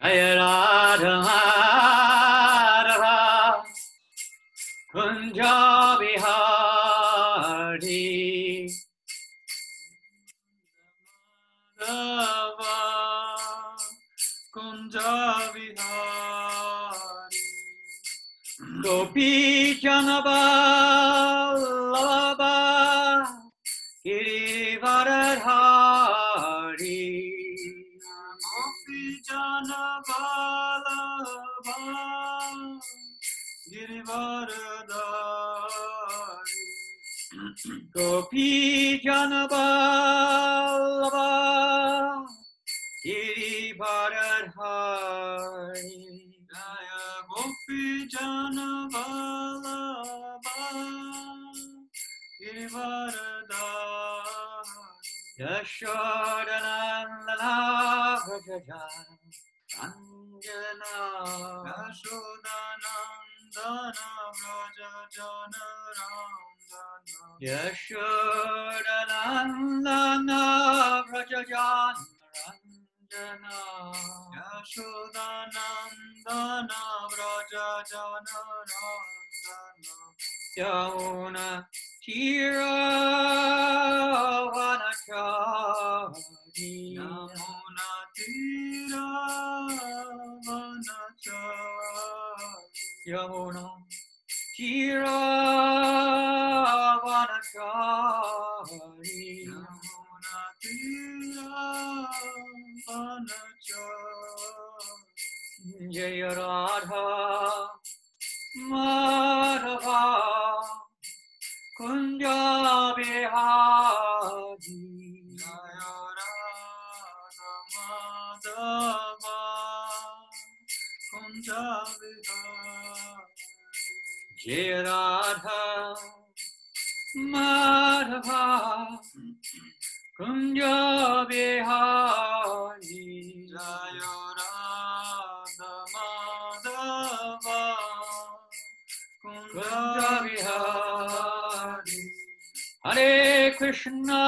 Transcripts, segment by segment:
Jaya Radha Madhava Kunja Bihari Madhava Kunja Vihari Gopi Janaballabha Girivaradhari Gopi Janaballabha Girivaradhari Gopi Janaballabha Girivaradhari Jaya Gopi Janaballabha Girivaradhari Yashodanandana Vrajajan Anjana Yashodanandana Vrajajana Randana Yashodanandana Vrajajan Anjana Yashodanandana Vrajajana Randana Yamuna Tiravanachari Yamuna Tiravanachari Yamuna Tiravanachari Yamuna Tiravanachari Jaya Radha Madhava Kunja Bihari Jaya Radha Madhava Kunja Vihari Jaya Radha Madhava Kunja Bihari Jaya Radha Madhava Kunja Kunja Vihari Hare Krishna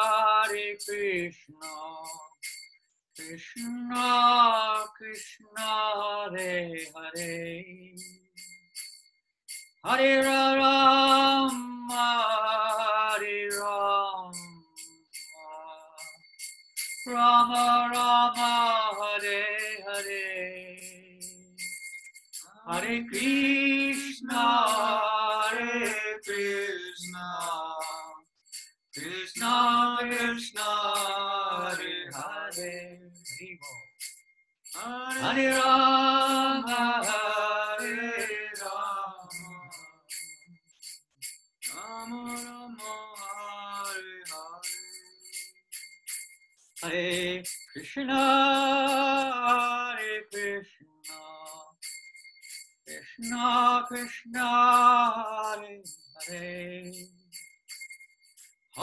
Hare Krishna Krishna Krishna Hare Hare Hare Rama Hare Rama Rama Rama Hare Hare Hare Krishna Hare Krishna Krishna Krishna Hare Hare Hare Rama Hare Rama Rama Rama Hare Hare Hare Krishna Hare Krishna Krishna Krishna Hare Hare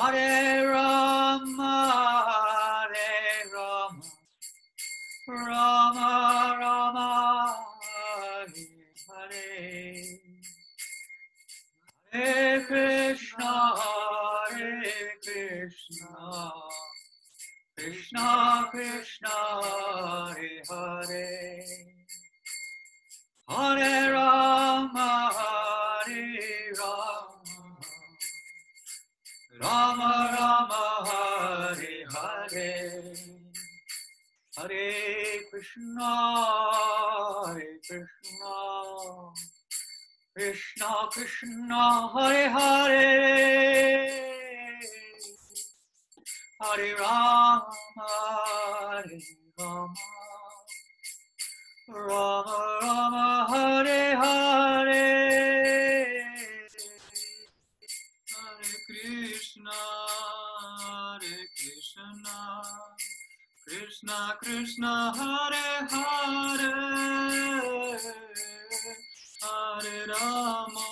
Hare Rama Hare Rama Rama Rama Hare Hare Hare Krishna Hare Krishna Krishna Krishna Hare Hare Hare Rama Hare Rama Rama Rama Hare Hare Hare Krishna Hare Krishna Krishna Krishna Hare Hare Hare Rama Hare Rama Rama Rama Hare Hare Hare Krishna Krishna Krishna Hare Hare Hare Rama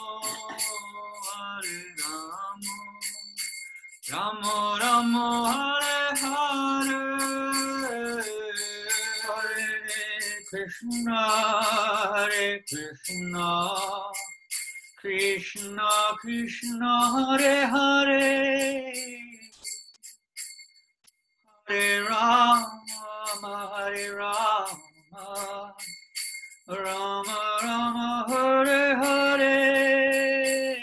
Rama Rama Hare Hare Hare Krishna Hare Krishna Krishna Krishna Hare Hare Hare Rama Hare Rama Rama Rama Hare Hare,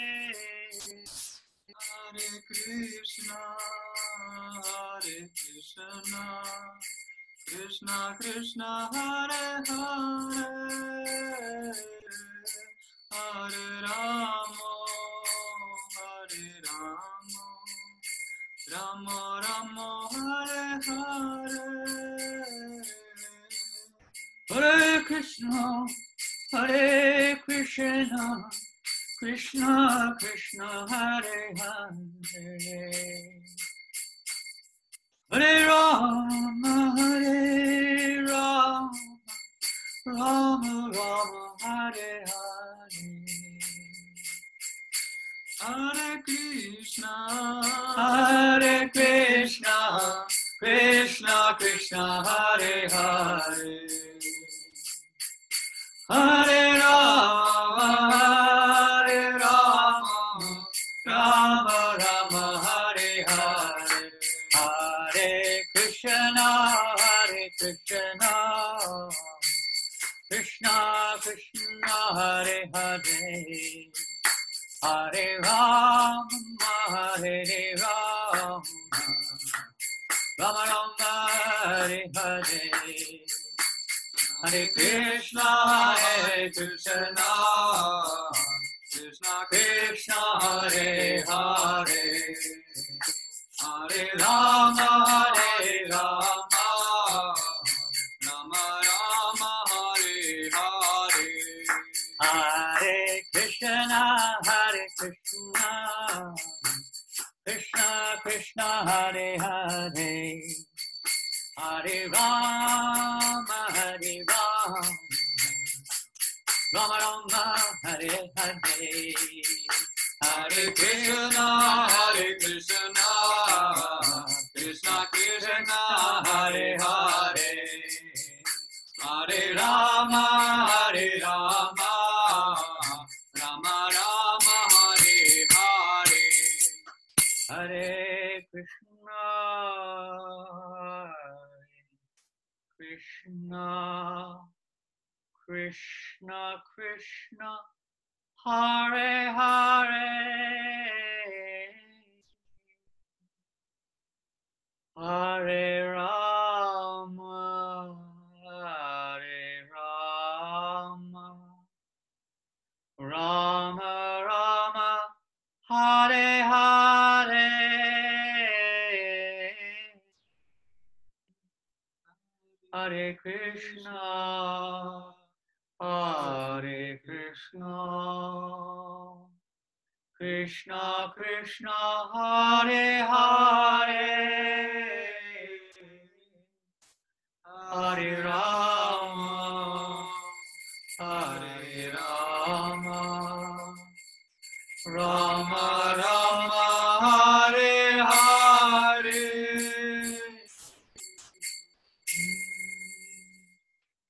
Hare Krishna, Krishna Krishna, Hare Hare, Hare Rama, Rama Rama, Hare Hare. Hare Krishna, Hare Krishna, Krishna Krishna, Hare Hare, Hare Rama, Hare Rama, Rama Rama, Hare Hare, Hare Krishna, Krishna Krishna, Hare Hare, Hare Rama, Hare Rama, Rama Rama, Hare Hare, Hare Krishna, Krishna Krishna, Hare Hare, Hare Rama, Hare Rama, Rama Rama, Hare Hare, Hare Krishna, Krishna Krishna Hare Hare, Hare Rama, Hare Rama, Rama Rama, Hare Hare, Hare Krishna, Krishna Krishna, Hare Hare, Hare Rama, Hare Rama, Rama Rama, Hare Hare, Hare Krishna, Krishna Krishna, Hare Hare, Hare Rama, Rama Rama, Hare Hare. Hare Krishna, Krishna Krishna Krishna, Hare Hare, Hare Rama, Hare Rama, Rama Rama, Hare Hare, Hare Krishna, Hare Krishna, Krishna Krishna, Hare Hare, Hare Rama, Hare Rama, Rama Rama, Hare Hare.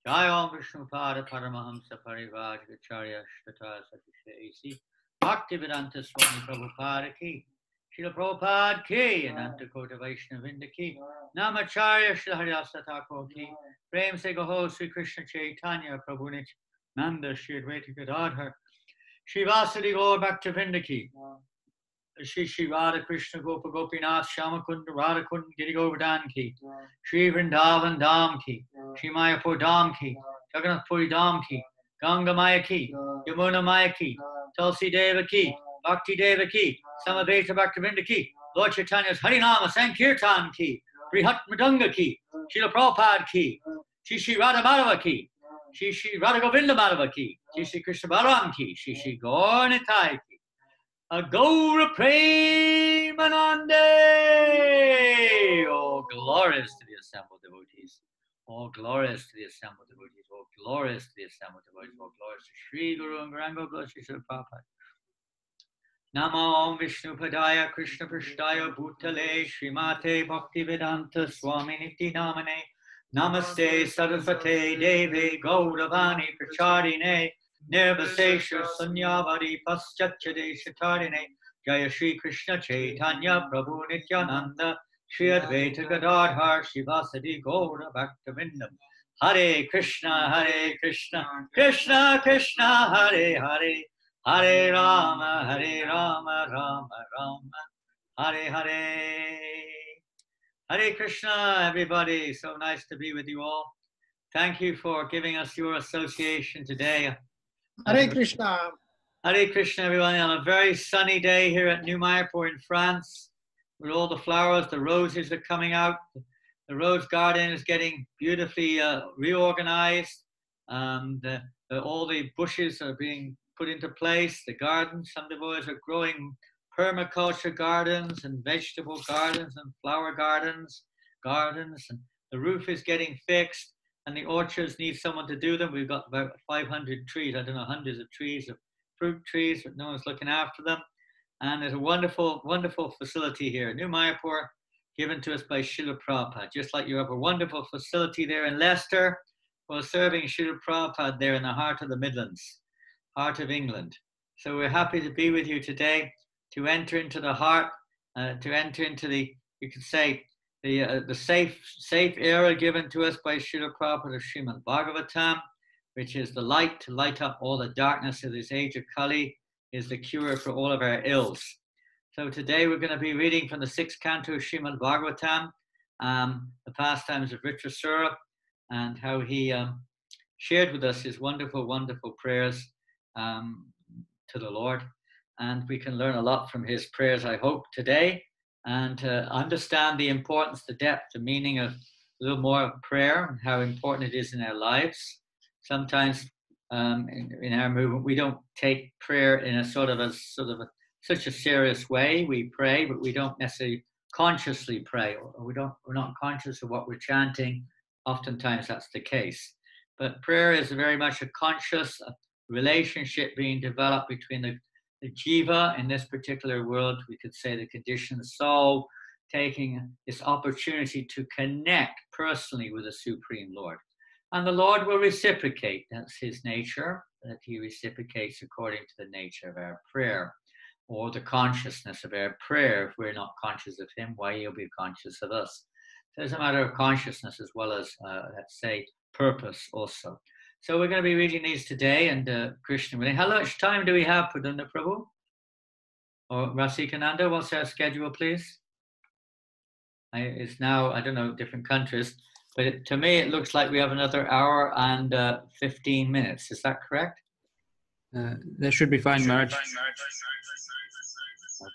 Jai Om Vishnu Pada Paramahamsa Parivajgacharya Shtata Satisha A.C. Bhaktivedanta Swami Prabhupada Ki, Srila Prabhupada Ki, Ananta Kota Vaishnavinda Ki, Namacharya Srila Haryasa Thakur Ki, Prem Se Gaho Sri Krishna Chaitanya Prabhu Nityananda Shri Advaita Gadadhar, Shri Vasadi Gaur Bhaktivinda Ki, Shri Radha Krishna Gopa Gopinath Shamakund Radha Kund Giri Govardhan Ki, Shri Vrindavan Dham Ki, Shri Mayapur Dham Ki, Jagannath Puri Dham Ki, Ganga Maya Ki, Yamuna Maya Ki, Tulsi Deva Ki, Bhakti Deva Ki, Samaveta Bhaktivinda Ki, Lord Chaitanya's Harinama Sankirtan Ki, Brihat Mridanga Ki, Srila Prabhupada Ki, Shri Radha Madhava Ki, Shri Radha Govinda Madhava Ki, Shri Krishna Balaram Ki, Shri Gaur Nitai Ki, Gaura Premanande! Oh, glorious to the assembled devotees. Oh, glorious to the assembled devotees. Oh, glorious to the assembled devotees. Oh, glorious to Sri Guru and Gauranga Blessed Sri Prabhupada. Namo Om Vishnu Padaya Krishna Prishtaya Bhutale Srimate Bhaktivedanta Swami Niti Namane Namaste Sarasvate Deve Gauravani Prachadine Nirvasesha Sunyavadi Paschachade Shatarine Jaya Shri Krishna Chaitanya Prabhu Nityananda Shri Advaita Gadadhar Shivasadi Gaura Bhaktivinoda Hare Krishna, Krishna Krishna, Hare Hare, Hare Rama, Rama Rama, Hare Hare. Hare Krishna, everybody. So nice to be with you all. Thank you for giving us your association today. Hare Krishna. Hare Krishna, everyone. On a very sunny day here at New Mayapur in France, with all the flowers, the roses are coming out. The rose garden is getting beautifully reorganized. All the bushes are being put into place. The gardens, some devotees are growing permaculture gardens and vegetable gardens and flower gardens, and the roof is getting fixed, and the orchards need someone to do them. We've got about 500 trees, I don't know, hundreds of trees, of fruit trees, but no one's looking after them. And there's a wonderful, wonderful facility here, New Mayapur, given to us by Srila Prabhupada. Just like you have a wonderful facility there in Leicester, well, serving Srila Prabhupada there in the heart of the Midlands, heart of England. So we're happy to be with you today, to enter into the heart, to enter into the, you could say, the safe era given to us by Srila Prabhupada of Srimad Bhagavatam, which is the light to light up all the darkness of this age of Kali, is the cure for all of our ills. So today we're going to be reading from the 6th canto of Srimad Bhagavatam, the pastimes of Vrtrasura, and how he shared with us his wonderful, wonderful prayers to the Lord. And we can learn a lot from his prayers, I hope, today, and understand the importance, the depth, the meaning of a little more of prayer and how important it is in our lives. Sometimes in our movement, we don't take prayer in a such a serious way. We pray, but we don't necessarily consciously pray, or we're not conscious of what we're chanting. Oftentimes that's the case. But prayer is very much a conscious relationship being developed between the jiva in this particular world, we could say the conditioned soul, taking this opportunity to connect personally with the Supreme Lord. And the Lord will reciprocate. That's his nature, that he reciprocates according to the nature of our prayer, or the consciousness of our prayer. If we're not conscious of him, why he'll be conscious of us? So it's a matter of consciousness as well as, let's say, purpose also. So we're going to be reading these today, and Krishna, how much time do we have, Pradanda Prabhu? Or Rasikananda, what's our schedule, please? It's now, I don't know, different countries, but to me it looks like we have another hour and 15 minutes. Is that correct? That should be fine, Maharaj.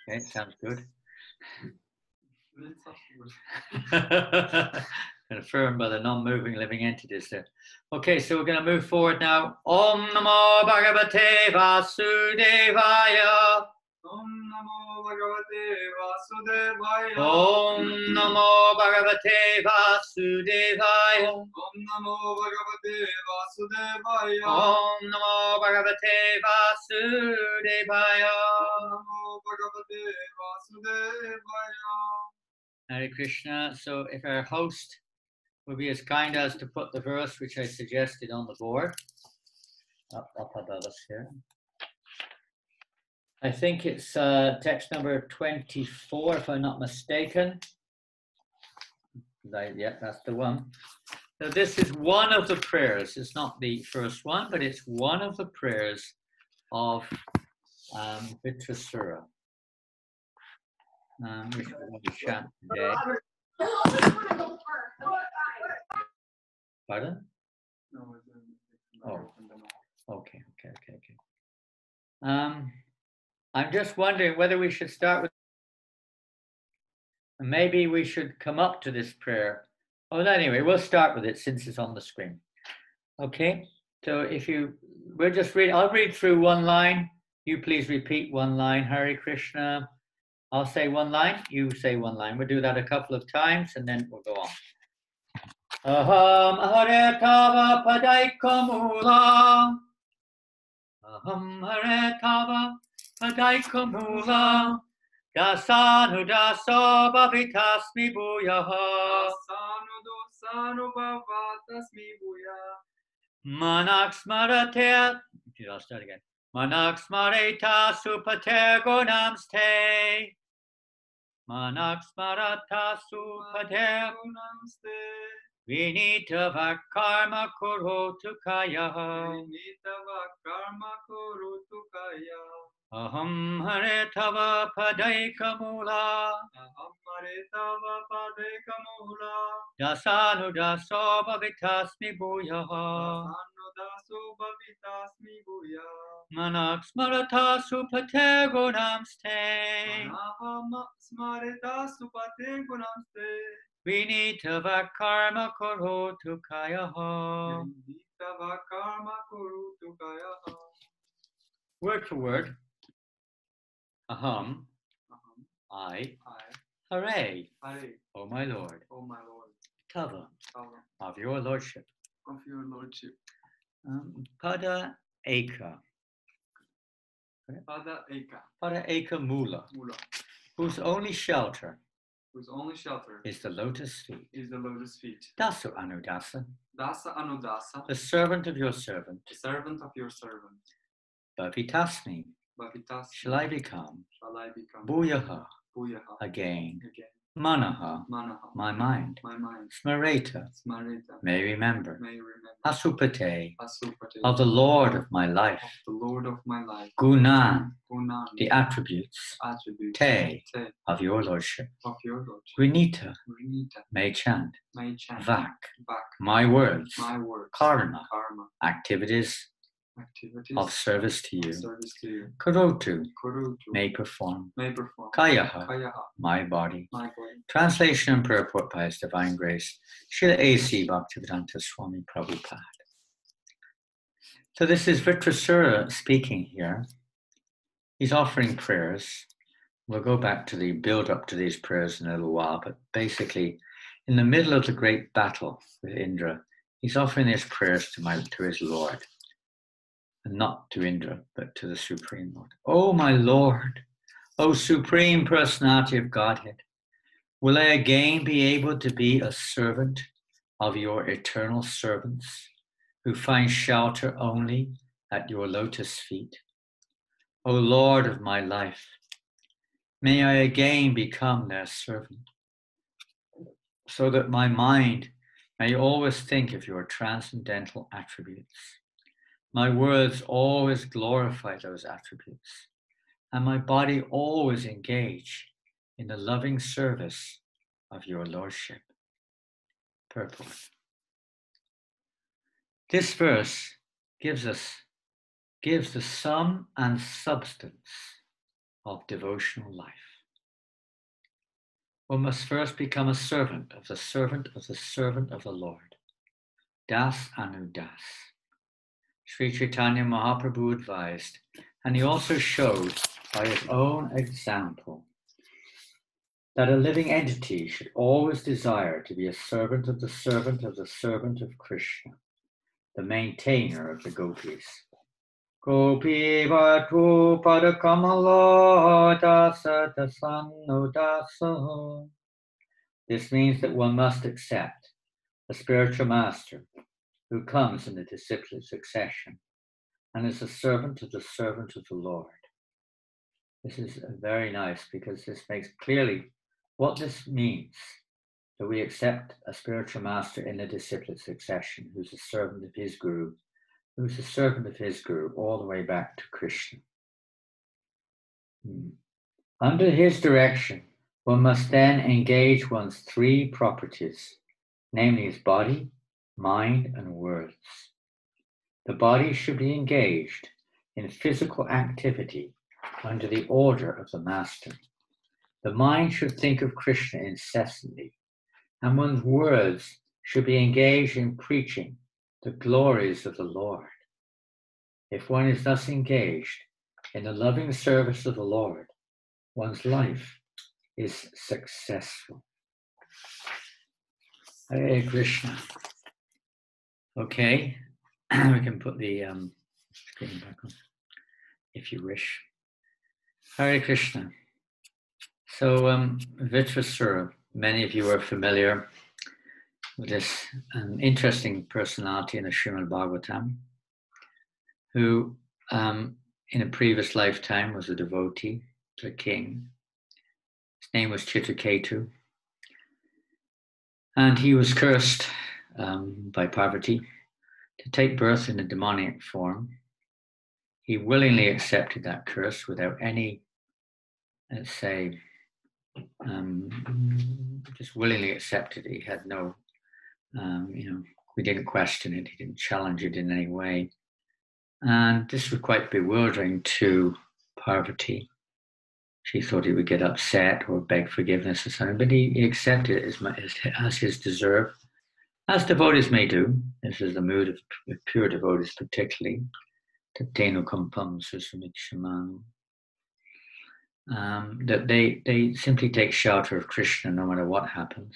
Okay, sounds good. Confirmed by the non-moving living entities there. Okay, so we're going to move forward now. Om Namo Bhagavate Vasudevaya. Om Namo Bhagavate Vasudevaya. Om Namo Bhagavate Vasudevaya. Om Namo Bhagavate Vasudevaya. Om Namo Bhagavate Vasudevaya. Om Namo Bhagavate Vasudevaya. Hare Krishna. So if our host will be as kind as to put the verse which I suggested on the board up above us here. I think it's text number 24, if I'm not mistaken. Yeah, that's the one. So this is one of the prayers. It's not the first one, but it's one of the prayers of Vrtrasura, which we're going to chant today. Pardon? Oh, okay. I'm just wondering whether we should start with, maybe we should come up to this prayer. Oh, anyway, we'll start with it since it's on the screen. Okay, so we'll just read, I'll read through one line. You please repeat one line, Hare Krishna. I'll say one line, you say one line. We'll do that a couple of times and then we'll go on. Aham Hare Tava Padaikamula. Aham Hare Tava Padaikamula. Dasanu Daso Bhavitasmi Bhuyaha. Dasanu Bhavitasmi Bhuyaha. Manaksmaratea. I'll start again. Manaksmareta Supater Gonamste. Manaksmarata Supater Gonamste. Vinitava karma kurotu kaya. Vinitava karma kurutu kaya. Aham hare tava padaika mula. Amaretava padeka mula. Dasanu daso bhavitasmi bhuyaha. Dasano daso bhavitasmi guya. Manak smarata supate gunamste. Manahama smareta supate gunamste. Vinitava karma kurotu kaya. Vinitava karma kurutu kaya. Word for word. Aham, I, hooray, Hare, O my Lord, O my Lord, Tava, Tava, of your Lordship. of your Lordship. Pada Eka, Pada Eka, Pada Eka Mula, Mula, whose only shelter whose only shelter is the lotus feet. is the lotus feet. Dasu Anudasa, Dasa Anudasa, the servant of your servant. the servant of your servant. Bhavitasmi, Bhavitas, shall I become? shall I become? Bhuyaha, Bhuyaha, again. again. Manaha, Manaha, my mind. my mind. Smareta, Smareta, may remember. may remember. Asupate, Asupate, of the Lord of my life. of the Lord of my life. Gunan, Gunan, the attributes. attribute. Te, Te, of your Lordship. of your Lordship. Grinita, Renita, may chant. may chant. Vak, Back, my words. my words. Karma, Karma, activities activities of service to of you. service to you. Kurotu, Kurutu, may perform. may perform. Kayaha, Kayaha, my body. my body. Translation and purport by His Divine Grace, Srila A.C. Bhaktivedanta Swami Prabhupada. So this is Vrtrasura speaking here. He's offering prayers. We'll go back to the build up to these prayers in a little while, but basically, in the middle of the great battle with Indra, he's offering his prayers to his Lord, and not to Indra, but to the Supreme Lord. Oh, my Lord, O Supreme Personality of Godhead, will I again be able to be a servant of your eternal servants who find shelter only at your lotus feet? O Lord of my life, may I again become their servant, so that my mind may always think of your transcendental attributes. My words always glorify those attributes, and my body always engage in the loving service of your Lordship. Purport. This verse gives the sum and substance of devotional life. One must first become a servant of the servant of the servant of the Lord. Das Anu Das. Sri Chaitanya Mahaprabhu advised, and he also showed by his own example, that a living entity should always desire to be a servant of the servant of the servant of Krishna, the maintainer of the gopis. Gopi vatu padakamala dasa dasanno dasa. This means that one must accept a spiritual master who comes in the disciplic succession and is a servant of the Lord. This is very nice because this makes clearly what this means, that we accept a spiritual master in the disciplic succession who's a servant of his guru, who's a servant of his guru all the way back to Krishna. Under his direction, one must then engage one's three properties, namely his body, mind, and words. The body should be engaged in physical activity under the order of the master. The mind should think of Krishna incessantly, and one's words should be engaged in preaching the glories of the Lord. If one is thus engaged in the loving service of the Lord, one's life is successful. Hare Krishna. Okay, we can put the screen back on if you wish. Hare Krishna. So Vrtrasura, many of you are familiar with this interesting personality in the Srimad Bhagavatam, who in a previous lifetime was a devotee to a king. His name was Chitraketu. And he was cursed by Parvati to take birth in a demonic form. He willingly accepted that curse without any, let's say, just willingly accepted it. He had no, we didn't question it. He didn't challenge it in any way. And this was quite bewildering to Parvati. She thought he would get upset or beg forgiveness or something, but he accepted it as his deserve, as devotees may do. This is the mood of pure devotees particularly. That they simply take shelter of Krishna no matter what happens.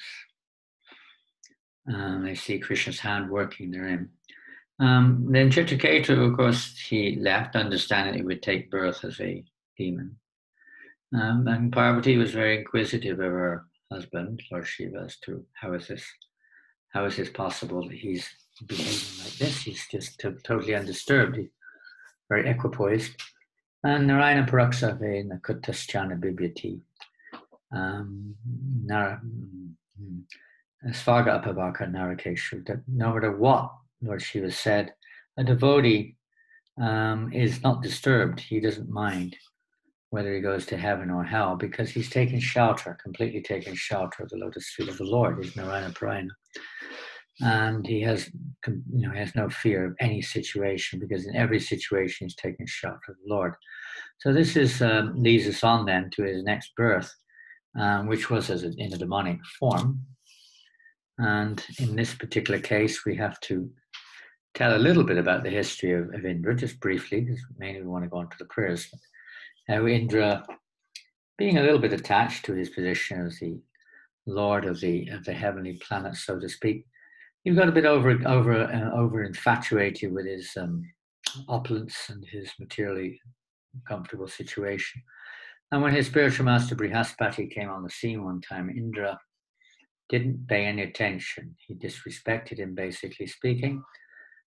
They see Krishna's hand working therein. Then Chitraketu, of course, he left, understanding he would take birth as a demon. And Parvati was very inquisitive of her husband, Lord Shiva, as to how is this possible that he's behaving like this? He's just totally undisturbed, he's very equipoised. And Narayana Paraksave Nakutasthana Bibhyati. Svaga Apavaka Narakeshu, that no matter what Lord Shiva said, a devotee is not disturbed. He doesn't mind whether he goes to heaven or hell, because he's taken shelter, completely taken shelter of the lotus feet of the Lord. He's Narayana Parayana. And he has no fear of any situation, because in every situation he's taken shelter of the Lord. So this leads us on then to his next birth, which was in a demonic form. And in this particular case, we have to tell a little bit about the history of Indra, just briefly, because mainly we want to go on to the prayers. Now, Indra, being a little bit attached to his position as the lord of the heavenly planet, so to speak, he got a bit over infatuated with his opulence and his materially comfortable situation. And when his spiritual master Brihaspati came on the scene one time, Indra didn't pay any attention. He disrespected him, basically speaking.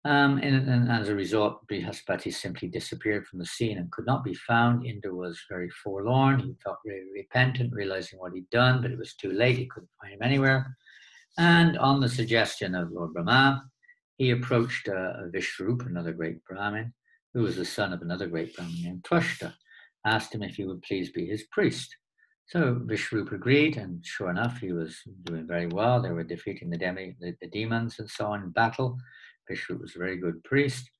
And as a result, Brihaspati simply disappeared from the scene and could not be found. Indra was very forlorn. He felt very repentant, realizing what he'd done, but it was too late. He couldn't find him anywhere. And on the suggestion of Lord Brahma, he approached Vishrup, another great Brahmin, who was the son of another great Brahmin named Twashta, asked him if he would please be his priest. So Vishrup agreed, and sure enough, he was doing very well. They were defeating the demons and so on in battle. Vishrup was a very good priest,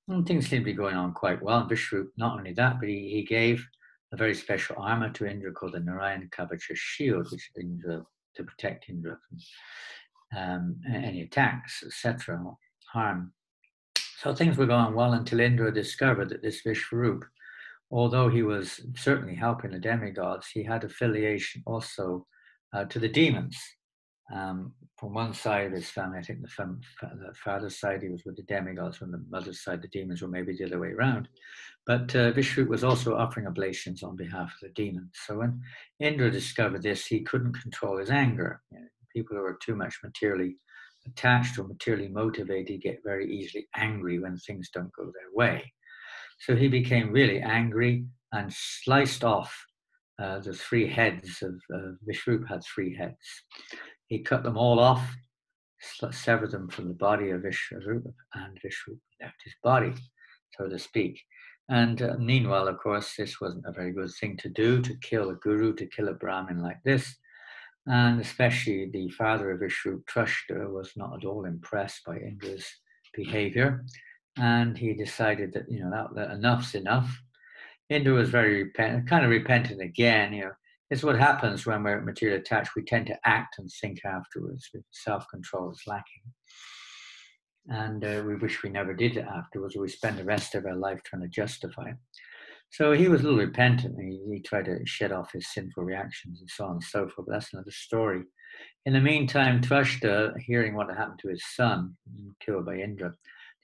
and things seemed to be going on quite well. And Vishrup, not only that, but he gave a very special armor to Indra called the Narayana Kavacha shield, which to protect Indra from any attacks, etc., harm. So things were going well until Indra discovered that this Vishrup, although he was certainly helping the demigods, he had affiliation also to the demons. From one side of his family, I think the father's side, he was with the demigods. From the mother's side, the demons were maybe the other way around. But Vishnu was also offering oblations on behalf of the demons. So when Indra discovered this, he couldn't control his anger. People who are too much materially attached or materially motivated get very easily angry when things don't go their way. So he became really angry and sliced off the three heads of Vishrup had three heads. He cut them all off, severed them from the body of Vishrup, and Vishrup left his body, so to speak. And meanwhile, of course, this wasn't a very good thing to do, to kill a guru, to kill a Brahmin like this. And especially the father of Vishrup, Twashta, was not at all impressed by Indra's behavior. And he decided that, that enough's enough. Indra was very repentant again. It's what happens when we're materially attached. We tend to act and think afterwards. Self-control is lacking. And we wish we never did it afterwards, or we spend the rest of our life trying to justify it. So he was a little repentant. He tried to shed off his sinful reactions and so on and so forth, but that's another story. In the meantime, Twashta, hearing what had happened to his son, killed by Indra,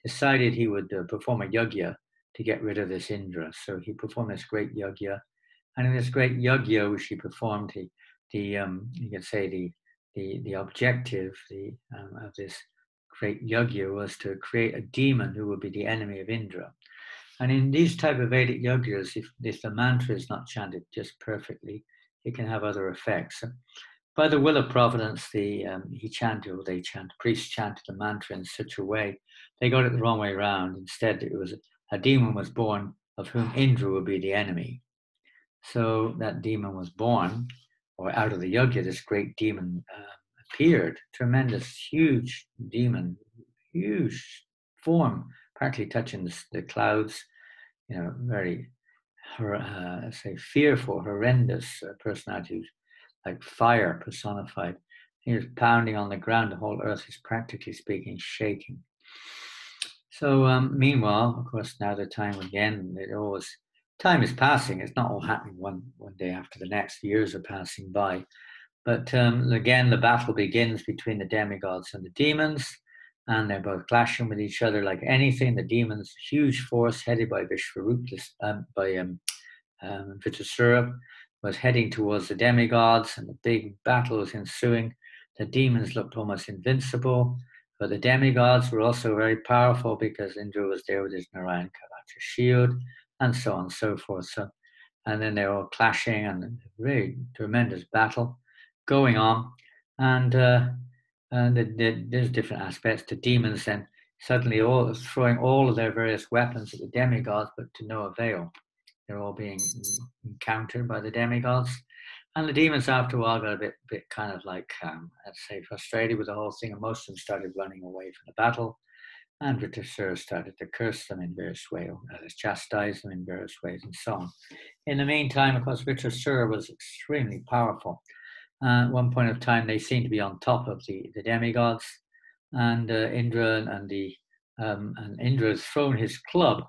decided he would perform a yajna to get rid of this Indra. So he performed this great yajna. And in this great yajna which he performed, you can say the objective of this great yajna was to create a demon who would be the enemy of Indra. And in these type of Vedic yajnas, if the mantra is not chanted just perfectly, it can have other effects. by the will of providence, they priests chanted the mantra in such a way, they got it the wrong way around. Instead, it was a demon was born of whom Indra would be the enemy. So that demon was born, or out of the yajna, this great demon appeared, tremendous, huge demon, huge form, partly touching the clouds, very, fearful, horrendous personality, like fire personified. He was pounding on the ground. The whole earth is practically speaking shaking. So meanwhile, of course, now the time again, time is passing. It's not all happening one day after the next. Years are passing by. But again, the battle begins between the demigods and the demons, and they're both clashing with each other like anything. The demons, huge force headed by Vrtrasura, was heading towards the demigods, and the big battle was ensuing. The demons looked almost invincible, but the demigods were also very powerful because Indra was there with his Narayan Kavacha shield, and so on and so forth. And then they're all clashing, and a really tremendous battle going on. And there's different aspects. The demons then suddenly all throwing all of their various weapons at the demigods, but to no avail. They're all being encountered by the demigods. And the demons, after a while, got a bit kind of like, let's say, frustrated with the whole thing, and most of them started running away from the battle. And Vrtrasura started to curse them in various ways, chastise them in various ways, and so on. In the meantime, of course, Vrtrasura was extremely powerful. At one point of time, they seemed to be on top of the demigods, and Indra and Indra has thrown his club.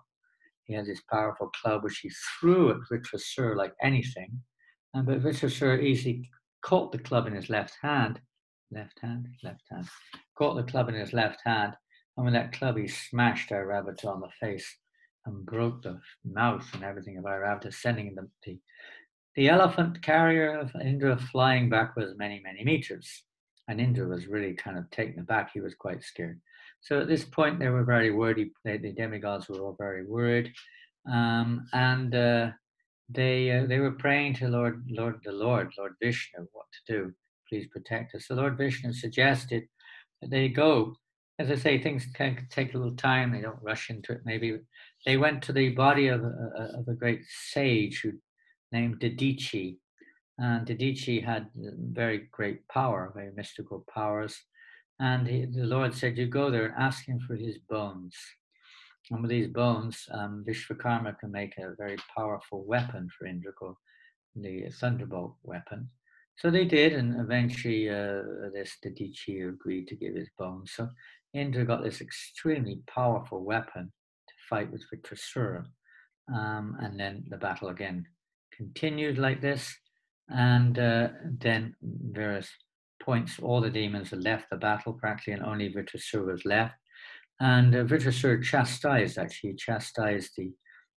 He had this powerful club which he threw at Vrtrasura like anything, but Vrtrasura easily caught the club in his left hand, caught the club in his left hand, and with that club he smashed Airavata on the face and broke the mouth and everything of Airavata, sending the elephant carrier of Indra flying backwards many, many meters. And Indra was really kind of taken aback. He was quite scared. So at this point, they were very worried. The demigods were all very worried. And they were praying to Lord Vishnu, what to do. Please protect us. So Lord Vishnu suggested that they go. As I say, things can take a little time. They don't rush into it. Maybe they went to the body of a great sage named Dadichi. And Dadichi had very great power, very mystical powers. And the Lord said, you go there and ask him for his bones. And with these bones, Vishvakarma can make a very powerful weapon for Indra, called the thunderbolt weapon. So they did, and eventually this Dadichi agreed to give his bones. So Indra got this extremely powerful weapon to fight with Vrtrasura. And then the battle again continued like this. And then various points, all the demons had left the battle practically, and only Vrtrasura was left. And Vrtrasura chastised the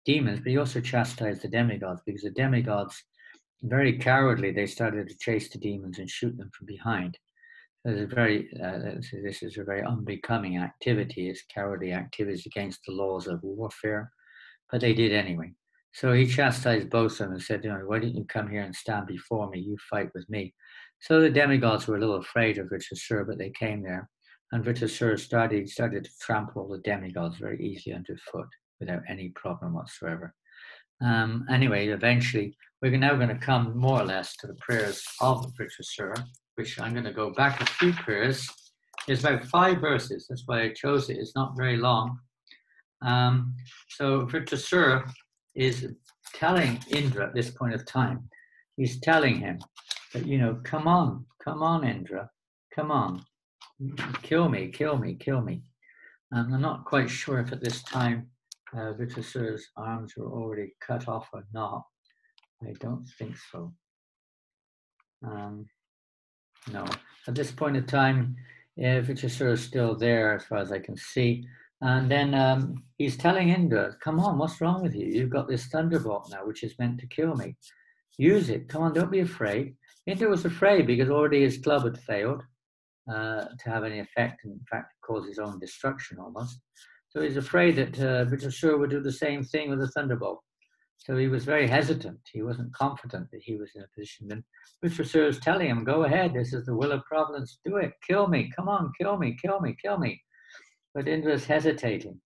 demons, but he also chastised the demigods, because the demigods, very cowardly, they started to chase the demons and shoot them from behind. So this is a very unbecoming activity. It's cowardly activities against the laws of warfare, but they did anyway. So he chastised both of them and said, why didn't you come here and stand before me? You fight with me. So the demigods were a little afraid of Vrtrasura, but they came there. And Vrtrasura started to trample the demigods very easily underfoot without any problem whatsoever. Anyway, eventually, we're now going to come more or less to the prayers of Vrtrasura, which I'm going to go back a few prayers. There's about 5 verses. That's why I chose it. It's not very long. So Vrtrasura is telling Indra at this point of time, he's telling him that, come on, Indra, come on, kill me. I'm not quite sure if at this time Vrtrasura's arms were already cut off or not. I don't think so. No, at this point in time, Vrtrasura is still there as far as I can see. And then he's telling Indra, come on, what's wrong with you? You've got this thunderbolt now, which is meant to kill me. Use it. Come on, don't be afraid. Indra was afraid because already his club had failed to have any effect. In fact, cause his own destruction almost. So he's afraid that Vrtrasura would do the same thing with the thunderbolt. So he was very hesitant. He wasn't confident that he was in a position. And Vrtrasura is telling him, go ahead, this is the will of Providence, do it, kill me, come on, kill me, kill me, kill me. But Indra is hesitating.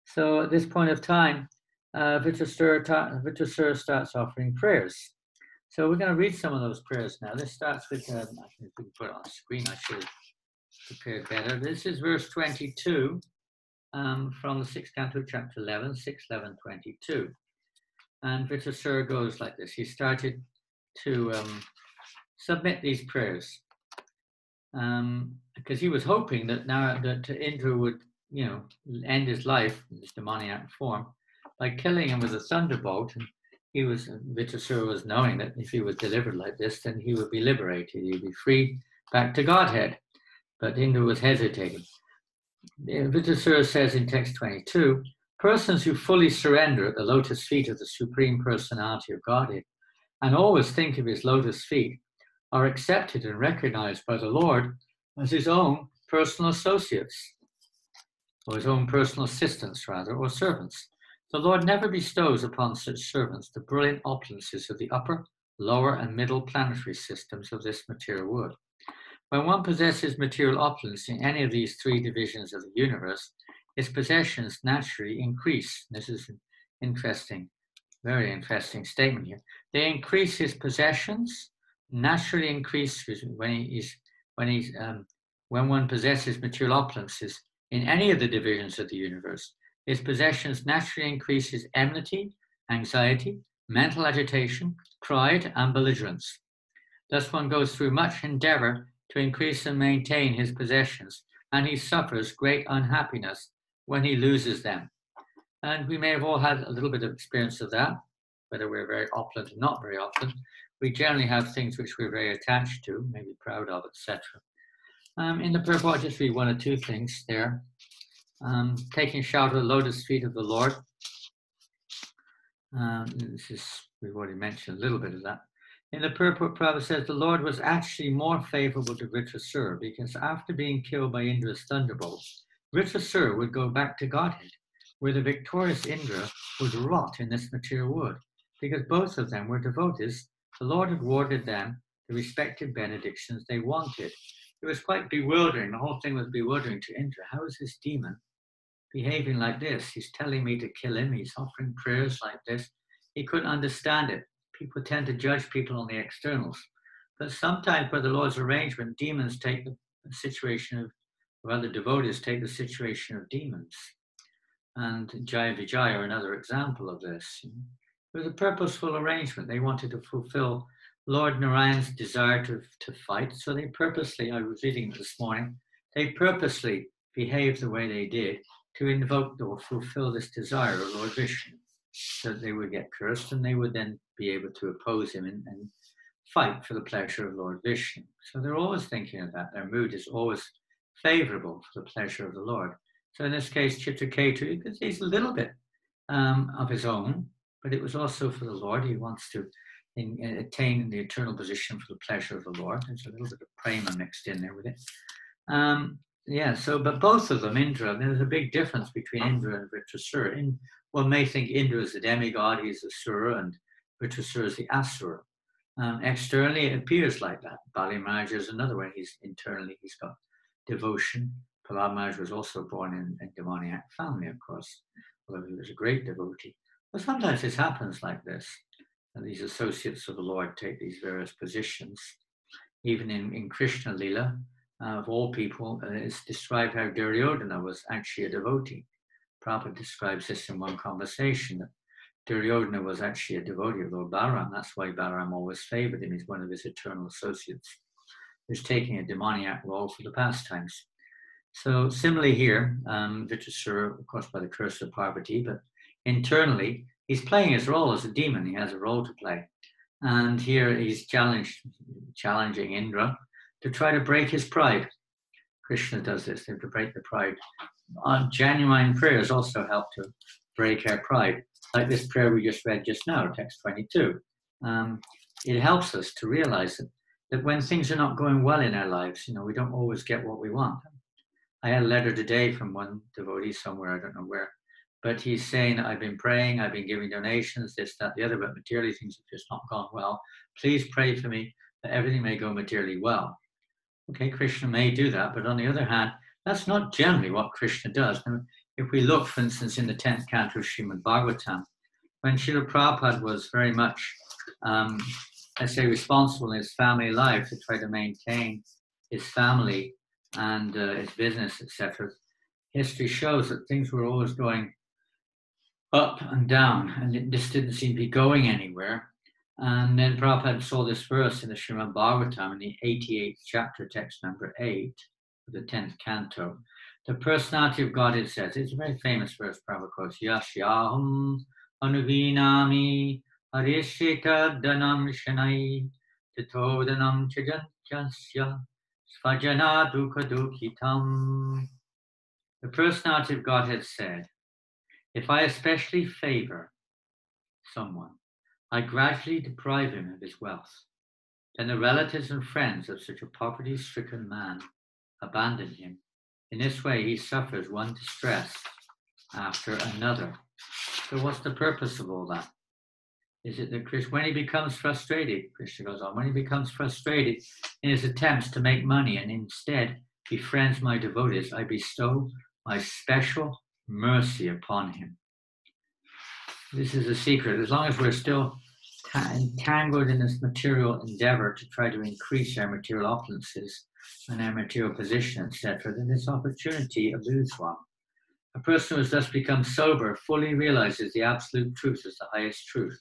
So at this point of time, Vrtrasura starts offering prayers. So we're going to read some of those prayers now. This starts with, I think we can put it on the screen, I should have prepared better. This is verse 22 from the 6th canto, chapter 11, 6, 11, 22. And Vrtrasura goes like this. He started to submit these prayers because he was hoping that now that Indra would, end his life in this demoniac form by killing him with a thunderbolt. And Vrtrasura was knowing that if he was delivered like this, then he would be liberated. He'd be freed back to Godhead. But Indra was hesitating. Vrtrasura says in text 22, persons who fully surrender at the lotus feet of the Supreme Personality of Godhead and always think of his lotus feet are accepted and recognized by the Lord as his own personal associates, or his own personal assistants, rather, or servants. The Lord never bestows upon such servants the brilliant opulences of the upper, lower, and middle planetary systems of this material world. When one possesses material opulence in any of these three divisions of the universe, his possessions naturally increase. This is an interesting, very interesting statement here. They increase his possessions, naturally increase when one possesses material opulences in any of the divisions of the universe. His possessions naturally increase his enmity, anxiety, mental agitation, pride, and belligerence. Thus one goes through much endeavor to increase and maintain his possessions, and he suffers great unhappiness when he loses them. And we may have all had a little bit of experience of that, whether we're very opulent or not very opulent. We generally have things which we're very attached to, maybe proud of, etc. In the purport, I'll just read one or two things there. Taking shelter at the lotus feet of the Lord. We've already mentioned a little bit of that. In the purport, Prabhupada says the Lord was actually more favorable to Vrtrasura because after being killed by Indra's thunderbolt, Vrtrasura would go back to Godhead, where the victorious Indra would rot in this material world. Because both of them were devotees, the Lord had awarded them the respective benedictions they wanted. It was quite bewildering. The whole thing was bewildering to Indra. How is this demon behaving like this? He's telling me to kill him. He's offering prayers like this. He couldn't understand it. People tend to judge people on the externals. But sometimes by the Lord's arrangement, demons take the situation of, or other devotees take the situation of demons. And Jaya Vijaya are another example of this. It was a purposeful arrangement. They wanted to fulfill Lord Narayan's desire to fight. So they purposely, I was reading this morning, they purposely behaved the way they did to invoke or fulfill this desire of Lord Vishnu, so that they would get cursed and they would then be able to oppose him and fight for the pleasure of Lord Vishnu. So they're always thinking of that. Their mood is always favorable for the pleasure of the Lord. So in this case, Chitraketu, he's a little bit of his own, but it was also for the Lord. He wants to attain the eternal position for the pleasure of the Lord. There's a little bit of prema mixed in there with it. But both of them, Indra, there's a big difference between Indra and Vrtrasura. One may think Indra is the demigod, he's the Sura, and Vrtrasura is the Asura. Externally, it appears like that. Bali Maharaj is another way. Internally, he's got devotion. Prahlad Maharaj was also born in a demoniac family, of course, although he was a great devotee. But sometimes this happens like this. And these associates of the Lord take these various positions. Even in Krishna Lila, of all people, it's described how Duryodhana was actually a devotee. Prabhupada describes this in one conversation, that Duryodhana was actually a devotee of Lord Balaram. That's why Balaram always favored him. He's one of his eternal associates, who's taking a demoniac role for the pastimes. So similarly here, Vrtrasura, of course, by the curse of Parvati, but internally, he's playing his role as a demon. He has a role to play. And here he's challenging Indra to try to break his pride. Krishna does this, to break the pride. Genuine prayers also help to break our pride. Like this prayer we just read just now, text 22. It helps us to realize that when things are not going well in our lives, we don't always get what we want. I had a letter today from one devotee somewhere, I don't know where, But he's saying, I've been praying, I've been giving donations, this, that, the other, but materially things have just not gone well. Please pray for me that everything may go materially well. Okay, Krishna may do that, but on the other hand, that's not generally what Krishna does. Now, if we look, for instance, in the 10th canto of Srimad Bhagavatam, when Srila Prabhupada was very much, let's say, responsible in his family life to try to maintain his family and his business, etc., history shows that things were always going up and down, and it just didn't seem to be going anywhere. And then Prabhupada saw this verse in the Srimad Bhagavatam in the 88th chapter, text number 8, of the 10th canto. The personality of Godhead says, it's a very famous verse Prabhupada quotes, Yashyaham anuvinami harishika danam shanai titodanam chajantyasya svajana dukha dukhitam. The personality of Godhead said, if I especially favor someone, I gradually deprive him of his wealth. Then the relatives and friends of such a poverty-stricken man abandon him. In this way, he suffers one distress after another. So what's the purpose of all that? Is it that Krishna, when he becomes frustrated, Krishna goes on, when he becomes frustrated in his attempts to make money and instead befriends my devotees, I bestow my special mercy upon him. This is a secret. As long as we're still entangled in this material endeavor to try to increase our material opulences and our material position, etc., then this opportunity eludes one. A person who has thus become sober fully realizes the absolute truth as the highest truth,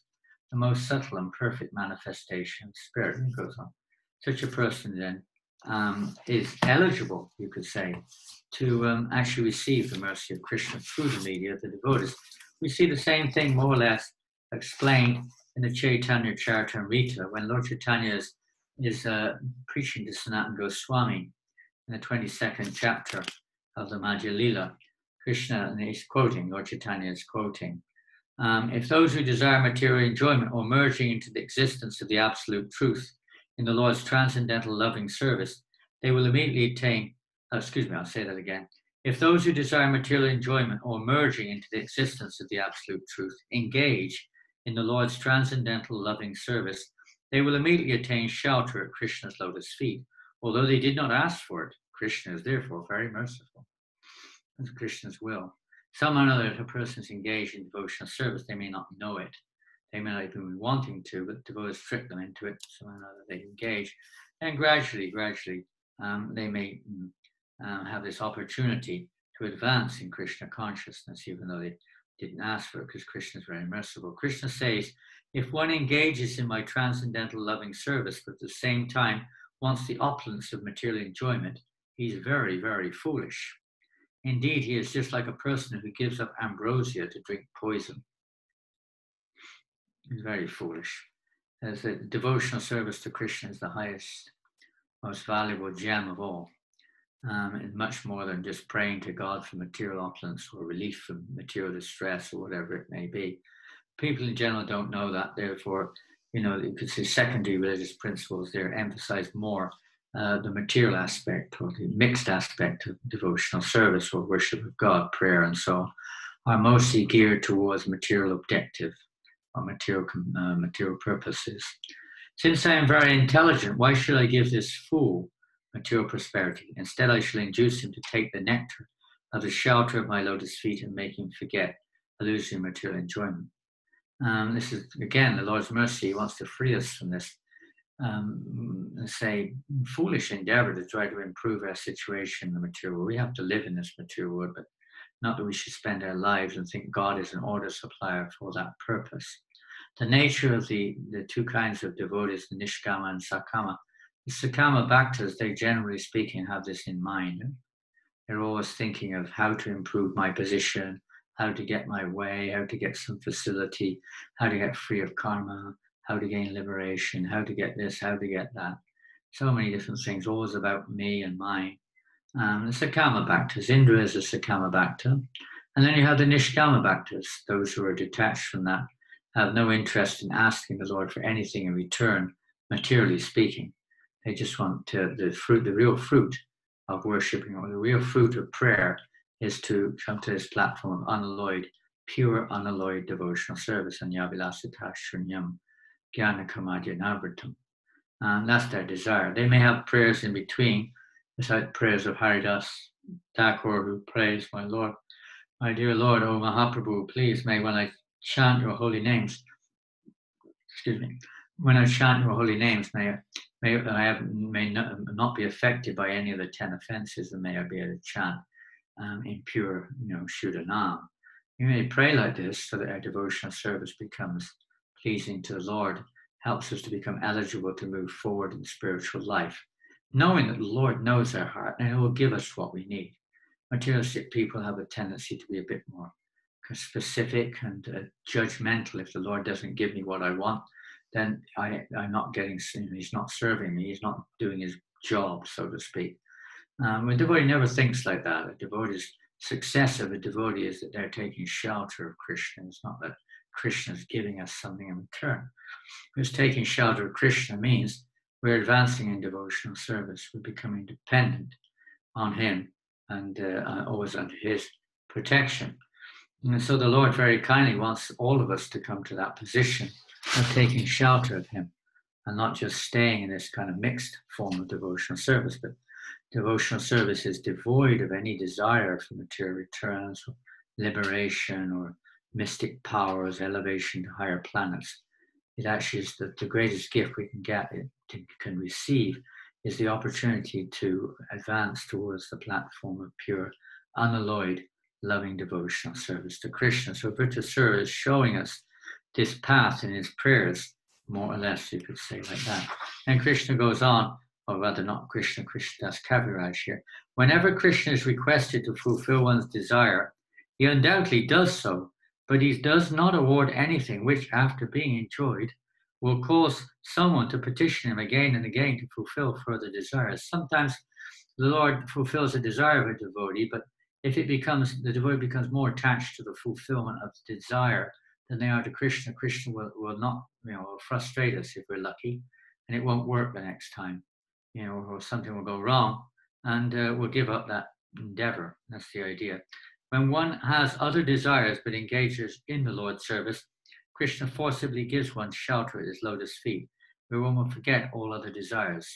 the most subtle and perfect manifestation of spirit. And it goes on. Such a person then is eligible, you could say, to actually receive the mercy of Krishna through the media of the devotees. We see the same thing more or less explained in the Chaitanya Charitamrita when Lord Chaitanya is preaching to Sanatana Goswami in the 22nd chapter of the Madhya Lila. Krishna, and he's quoting, Lord Chaitanya is quoting, if those who desire material enjoyment or merging into the existence of the absolute truth in the Lord's transcendental loving service, they will immediately attain, I'll say that again. If those who desire material enjoyment or merging into the existence of the absolute truth engage in the Lord's transcendental loving service, they will immediately attain shelter at Krishna's lotus feet. Although they did not ask for it, Krishna is therefore very merciful. That's Krishna's will. Somehow or another, if a person is engaged in devotional service, they may not know it. They may not even be wanting to, but devotees trick them into it. Somehow or another, they engage. And gradually, they may have this opportunity to advance in Krishna consciousness, even though they didn't ask for it, because Krishna is very merciful. Krishna says, if one engages in my transcendental loving service, but at the same time wants the opulence of material enjoyment, he's very, very foolish. Indeed, he is just like a person who gives up ambrosia to drink poison. He's very foolish. As a devotional service to Krishna is the highest, most valuable gem of all. And much more than just praying to God for material opulence or relief from material distress or whatever it may be. People in general don't know that. Therefore, you could say secondary religious principles there emphasize more the material aspect or the mixed aspect of devotional service or worship of God, prayer, and so on, are mostly geared towards material objective or material purposes. Since I am very intelligent, why should I give this fool material prosperity? Instead, I shall induce him to take the nectar of the shelter of my lotus feet and make him forget illusory material enjoyment. This is, again, the Lord's mercy. He wants to free us from this, foolish endeavor to try to improve our situation in the material world. We have to live in this material world, but not that we should spend our lives and think God is an order supplier for that purpose. The nature of the two kinds of devotees, the Nishkama and Sakama. The Sakama Bhaktas, they generally speaking have this in mind. They're always thinking of how to improve my position, how to get my way, how to get some facility, how to get free of karma, how to gain liberation, how to get this, how to get that. So many different things, always about me and mine. The Sakama Bhaktas, Indra is a Sakama Bhakta. And then you have the Nishkama Bhaktas, those who are detached from that, have no interest in asking the Lord for anything in return, materially speaking. They just want the real fruit of worshipping, or the real fruit of prayer is to come to this platform of unalloyed pure, unalloyed devotional service. And Yavilasita Shunyam Jnana Kamadya Navratam. And that's their desire. They may have prayers in between, beside prayers of Haridas Thakur, who prays, my Lord, my dear Lord, O Mahaprabhu, please may when I chant your holy names, when I chant your holy names, may not be affected by any of the 10 offenses, and may I be able to chant in pure, Shuddha Nam. You may pray like this so that our devotional service becomes pleasing to the Lord, helps us to become eligible to move forward in spiritual life, knowing that the Lord knows our heart and He will give us what we need. Materialistic people have a tendency to be a bit more specific and judgmental. If the Lord doesn't give me what I want, then I'm not getting, He's not serving me, He's not doing His job, so to speak. A devotee never thinks like that. A devotee's success of a devotee is that they're taking shelter of Krishna. It's not that Krishna is giving us something in return. Because taking shelter of Krishna means we're advancing in devotional service. We're becoming dependent on Him and always under His protection. And so the Lord very kindly wants all of us to come to that position of taking shelter of Him and not just staying in this kind of mixed form of devotional service, but devotional service is devoid of any desire for material returns or liberation or mystic powers, elevation to higher planets. It actually is the greatest gift we can get, can receive, is the opportunity to advance towards the platform of pure, unalloyed, loving devotional service to Krishna. So Vrtrasura is showing us this path in his prayers, more or less, you could say like that. And Krishna goes on, or rather not Krishna, Krishnadas Kaviraj here. Whenever Krishna is requested to fulfill one's desire, he undoubtedly does so, but he does not award anything which, after being enjoyed, will cause someone to petition him again and again to fulfill further desires. Sometimes the Lord fulfills a desire of a devotee, but if the devotee becomes more attached to the fulfillment of the desire than they are to Krishna, Krishna will not, will frustrate us if we're lucky, and it won't work the next time, or something will go wrong, and we'll give up that endeavor. That's the idea. When one has other desires but engages in the Lord's service, Krishna forcibly gives one shelter at his lotus feet, where one will forget all other desires.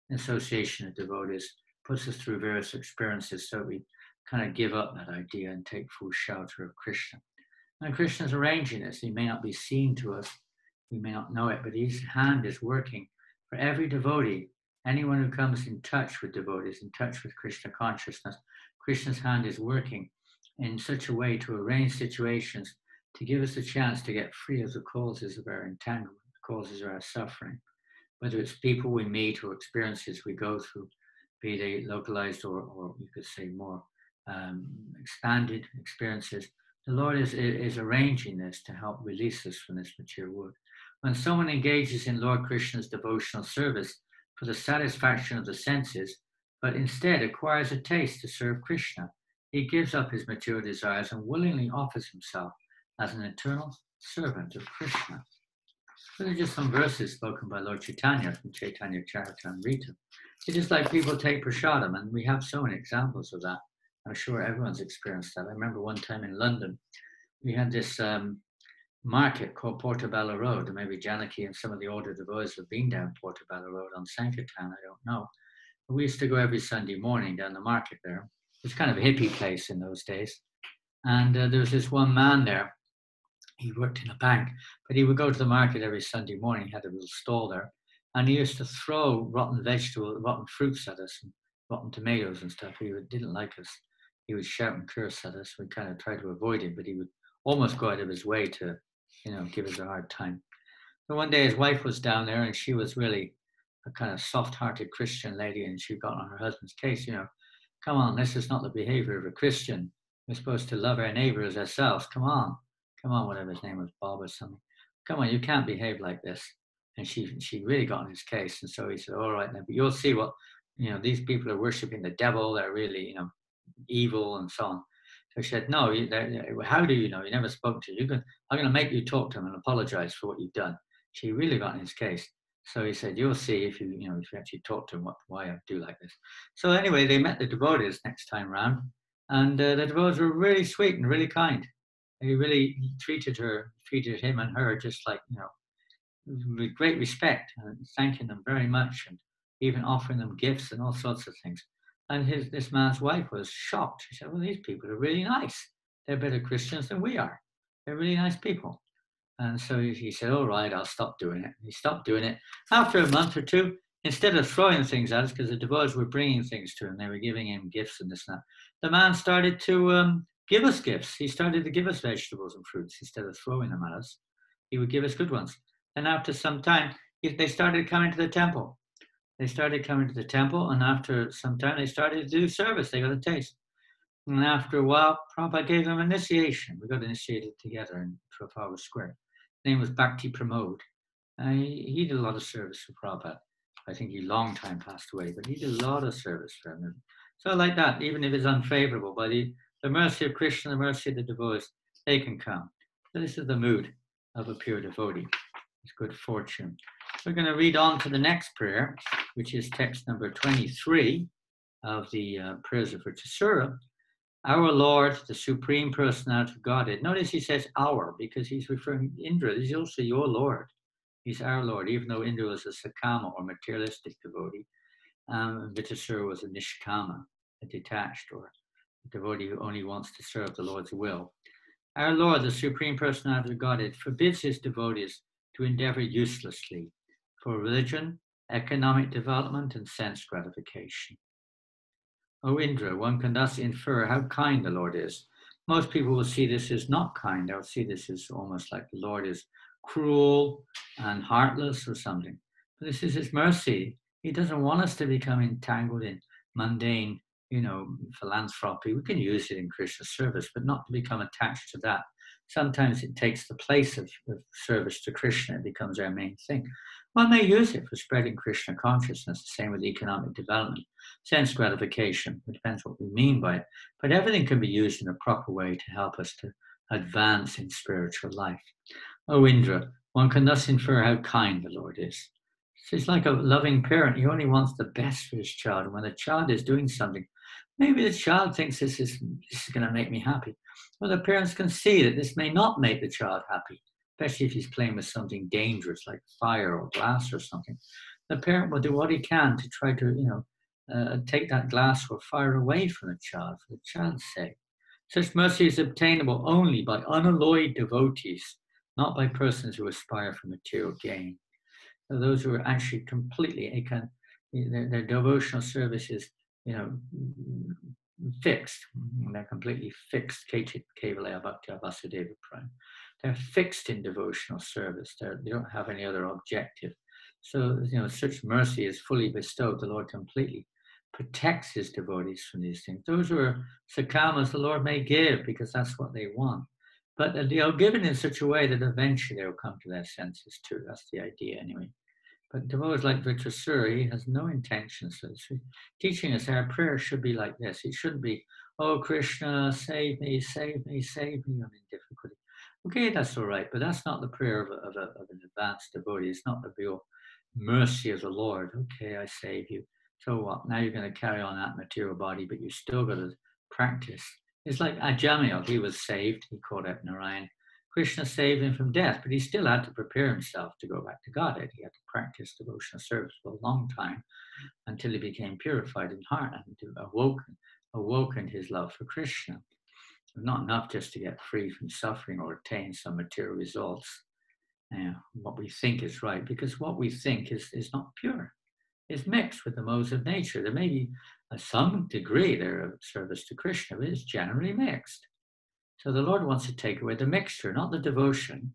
The association of devotees puts us through various experiences so we kind of give up that idea and take full shelter of Krishna. And Krishna's arranging this. He may not be seen to us, we may not know it, but his hand is working for every devotee. Anyone who comes in touch with devotees, in touch with Krishna consciousness, Krishna's hand is working in such a way to arrange situations to give us a chance to get free of the causes of our entanglement, the causes of our suffering. Whether it's people we meet or experiences we go through, be they localized or you could say more expanded experiences, the Lord is arranging this to help release us from this material world. When someone engages in Lord Krishna's devotional service for the satisfaction of the senses, but instead acquires a taste to serve Krishna, he gives up his material desires and willingly offers himself as an eternal servant of Krishna. So they're just some verses spoken by Lord Chaitanya from Chaitanya Charitamrita. It's just like people take prasadam, and we have so many examples of that. I'm sure everyone's experienced that. I remember one time in London, we had this market called Portobello Road, and maybe Janaki and some of the older devotees have been down Portobello Road on Sankirtan, I don't know. But we used to go every Sunday morning down the market there. It was kind of a hippie place in those days. And there was this one man there. He worked in a bank, but he would go to the market every Sunday morning. He had a little stall there, and he used to throw rotten fruits at us, and rotten tomatoes and stuff. He didn't like us. He would shout and curse at us. We kind of tried to avoid him, but he would almost go out of his way to, give us a hard time. So one day his wife was down there, and she was really a kind of soft-hearted Christian lady, and she got on her husband's case. Come on, this is not the behavior of a Christian. We're supposed to love our neighbor as ourselves. Come on, whatever his name was, Bob or something. Come on, you can't behave like this. And she really got on his case. And so he said, all right, then, but you'll see what, these people are worshiping the devil. They're really, evil and so on. So she said, no, how do you know? You never spoke to you. I'm going to make you talk to him and apologize for what you've done. She really got in his case. So he said, you'll see if you actually talk to him why I do like this. So anyway, they met the devotees next time round. And the devotees were really sweet and really kind. He really treated him and her just like, with great respect, and thanking them very much, and even offering them gifts and all sorts of things. And this man's wife was shocked. She said, well, these people are really nice. They're better Christians than we are. They're really nice people. And so he said, all right, I'll stop doing it. He stopped doing it. After a month or two, instead of throwing things at us, because the devotees were bringing things to him, they were giving him gifts and this and that, the man started to give us gifts. He started to give us vegetables and fruits instead of throwing them at us. He would give us good ones. And after some time, they started coming to the temple. They started coming to the temple, and after some time, they started to do service. They got a taste. And after a while, Prabhupada gave them initiation. We got initiated together in Trafalgar Square. His name was Bhakti Pramod. He did a lot of service for Prabhupada. I think he long time passed away, but he did a lot of service for him. So like that, even if it's unfavorable, by the mercy of Krishna, the mercy of the devotees, they can come. So this is the mood of a pure devotee. It's good fortune. We're going to read on to the next prayer, which is text number 23 of the prayers of Vrtrasura. Our Lord, the Supreme Personality of Godhead. Notice he says our, because he's referring to Indra. He's also your Lord. He's our Lord, even though Indra was a sakama or materialistic devotee. Vrtrasura was a nishkama, a detached or a devotee who only wants to serve the Lord's will. Our Lord, the Supreme Personality of Godhead, forbids his devotees to endeavor uselessly for religion, economic development, and sense gratification. O Indra, one can thus infer how kind the Lord is. Most people will see this as not kind. They'll see this as almost like the Lord is cruel and heartless or something. But this is his mercy. He doesn't want us to become entangled in mundane, philanthropy. We can use it in Krishna service, but not to become attached to that. Sometimes it takes the place of service to Krishna. It becomes our main thing. One may use it for spreading Krishna consciousness, the same with economic development, sense gratification. It depends what we mean by it. But everything can be used in a proper way to help us to advance in spiritual life. O Indra, one can thus infer how kind the Lord is. It's like a loving parent. He only wants the best for his child. And when the child is doing something, maybe the child thinks this is going to make me happy. Well, the parents can see that this may not make the child happy, especially if he's playing with something dangerous like fire or glass or something. The parent will do what he can to try to, take that glass or fire away from the child for the child's sake. Such mercy is obtainable only by unalloyed devotees, not by persons who aspire for material gain. So those who are actually completely, their devotional service is, fixed. They're completely fixed. Kevalaya Bhakti Vasudeva Prime. They're fixed in devotional service. They don't have any other objective. So, such mercy is fully bestowed. The Lord completely protects his devotees from these things. Those who are sakamas, the Lord may give because that's what they want. But they'll give it in such a way that eventually they'll come to their senses too. That's the idea anyway. But devotees like Vrtrasura, he has no intention. So teaching us our prayer should be like this. It shouldn't be, oh, Krishna, save me, save me, save me, I'm in difficulty. Okay, that's all right, but that's not the prayer of an advanced devotee. It's not the real mercy of the Lord. Okay, I save you. So what? Now you're going to carry on that material body, but you still got to practice. It's like Ajamil. He was saved. He caught up Narayan. Krishna saved him from death, but he still had to prepare himself to go back to Godhead. He had to practice devotional service for a long time until he became purified in heart and awoken his love for Krishna. Not enough just to get free from suffering or attain some material results, what we think is right, because what we think is not pure. It's mixed with the modes of nature. There may be some degree there of service to Krishna, but it's generally mixed. So the Lord wants to take away the mixture, not the devotion.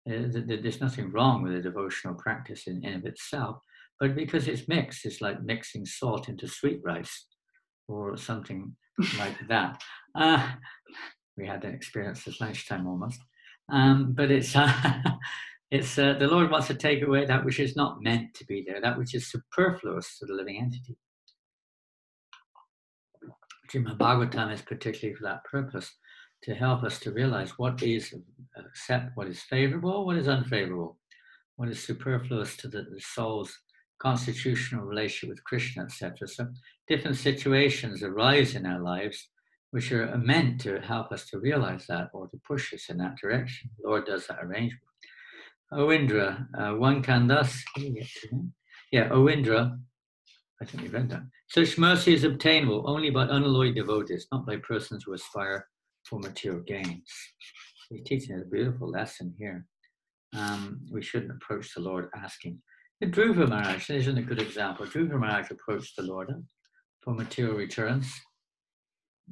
There's nothing wrong with a devotional practice in of itself, but because it's mixed, it's like mixing salt into sweet rice or something like that. We had an experience this lunchtime almost. But it's the Lord wants to take away that which is not meant to be there, that which is superfluous to the living entity. Srimad Bhagavatam is particularly for that purpose, to help us to realize what is what is favorable, what is unfavorable, what is superfluous to the soul's constitutional relationship with Krishna, etc. So different situations arise in our lives which are meant to help us to realize that or to push us in that direction. The Lord does that arrangement. O Indra, one can thus, O Indra, I think we read that. Such mercy is obtainable only by unalloyed devotees, not by persons who aspire for material gains. He's teaching us a beautiful lesson here. We shouldn't approach the Lord asking. Dhruva Maharaj, isn't a good example. Dhruva Maharaj approached the Lord for material returns.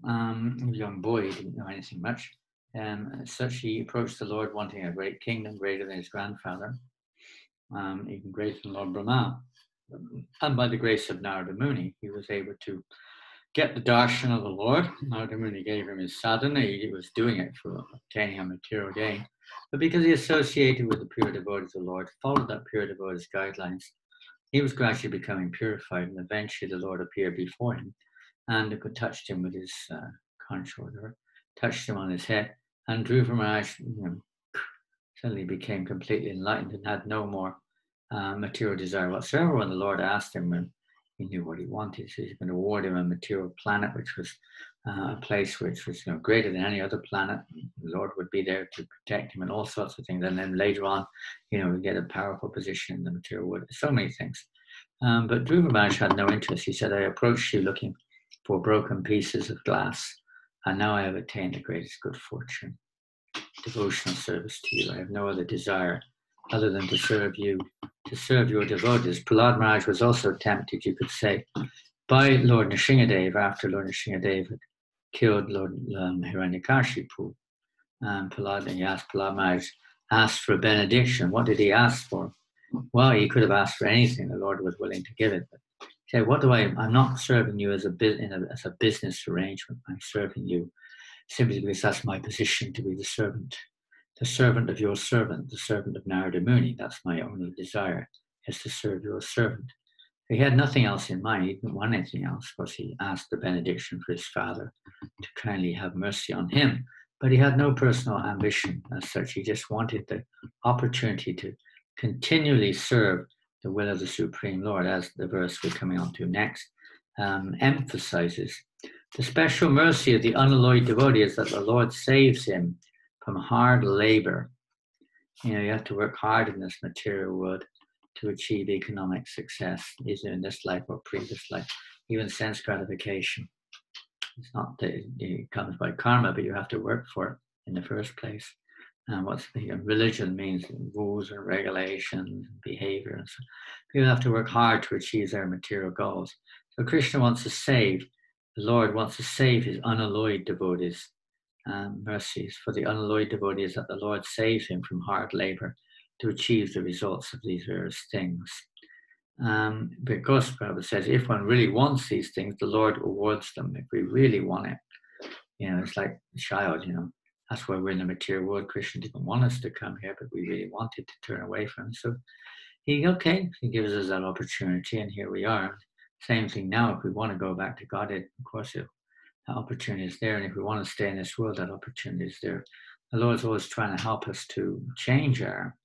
He was a young boy, he didn't know anything much. As such, he approached the Lord wanting a great kingdom greater than his grandfather, even greater than Lord Brahma. And by the grace of Narada Muni, he was able to get the darshan of the Lord. Narada Muni gave him his sadhana. He was doing it for obtaining a material gain. But because he associated with the pure devotees of the Lord, followed that pure devotees' guidelines, he was gradually becoming purified, and eventually the Lord appeared before him and touched him with his conch, touched him on his head, and Dhruva Maharaj suddenly became completely enlightened and had no more material desire whatsoever. When the Lord asked him, he knew what he wanted. So he's going to award him a material planet, which was a place which was greater than any other planet. The Lord would be there to protect him and all sorts of things. And then later on, we get a powerful position in the material world. So many things. But Dhruva Maharaj had no interest. He said, I approached you looking for broken pieces of glass, and now I have attained the greatest good fortune. Devotional service to you. I have no other desire other than to serve you, to serve your devotees. Prahlad Maharaj was also tempted, you could say, by Lord Nrsingadev after Lord Nrsingadev had killed Lord Hiranyakashipu. Prahlad Maharaj asked for a benediction. What did he ask for? Well, he could have asked for anything. The Lord was willing to give it. But he said, I'm not serving you as a business arrangement. I'm serving you simply because that's my position, to be the servant of your servant, the servant of Narada Muni. That's my only desire, is to serve your servant. He had nothing else in mind. He didn't want anything else. Of course, he asked the benediction for his father to kindly have mercy on him. But he had no personal ambition as such. He just wanted the opportunity to continually serve the will of the Supreme Lord, as the verse we're coming on to next emphasizes. The special mercy of the unalloyed devotee is that the Lord saves him from hard labor. You have to work hard in this material world to achieve economic success, either in this life or previous life, even sense gratification. It's not that it comes by karma, but you have to work for it in the first place. And religion means rules and regulations, and behavior, and so people have to work hard to achieve their material goals. So Krishna wants to save, the Lord wants to save his unalloyed devotees. Mercies for the unalloyed devotees, that the Lord saves him from hard labor to achieve the results of these various things. Because Prabhupada says, if one really wants these things, the Lord awards them. If we really want it, it's like a child, that's why we're in the material world. Krishna didn't want us to come here, but we really wanted to turn away from him. So he gives us that opportunity, and here we are. Same thing now, if we want to go back to Godhead, of course, that opportunity is there. And if we want to stay in this world, that opportunity is there. The Lord's always trying to help us to change our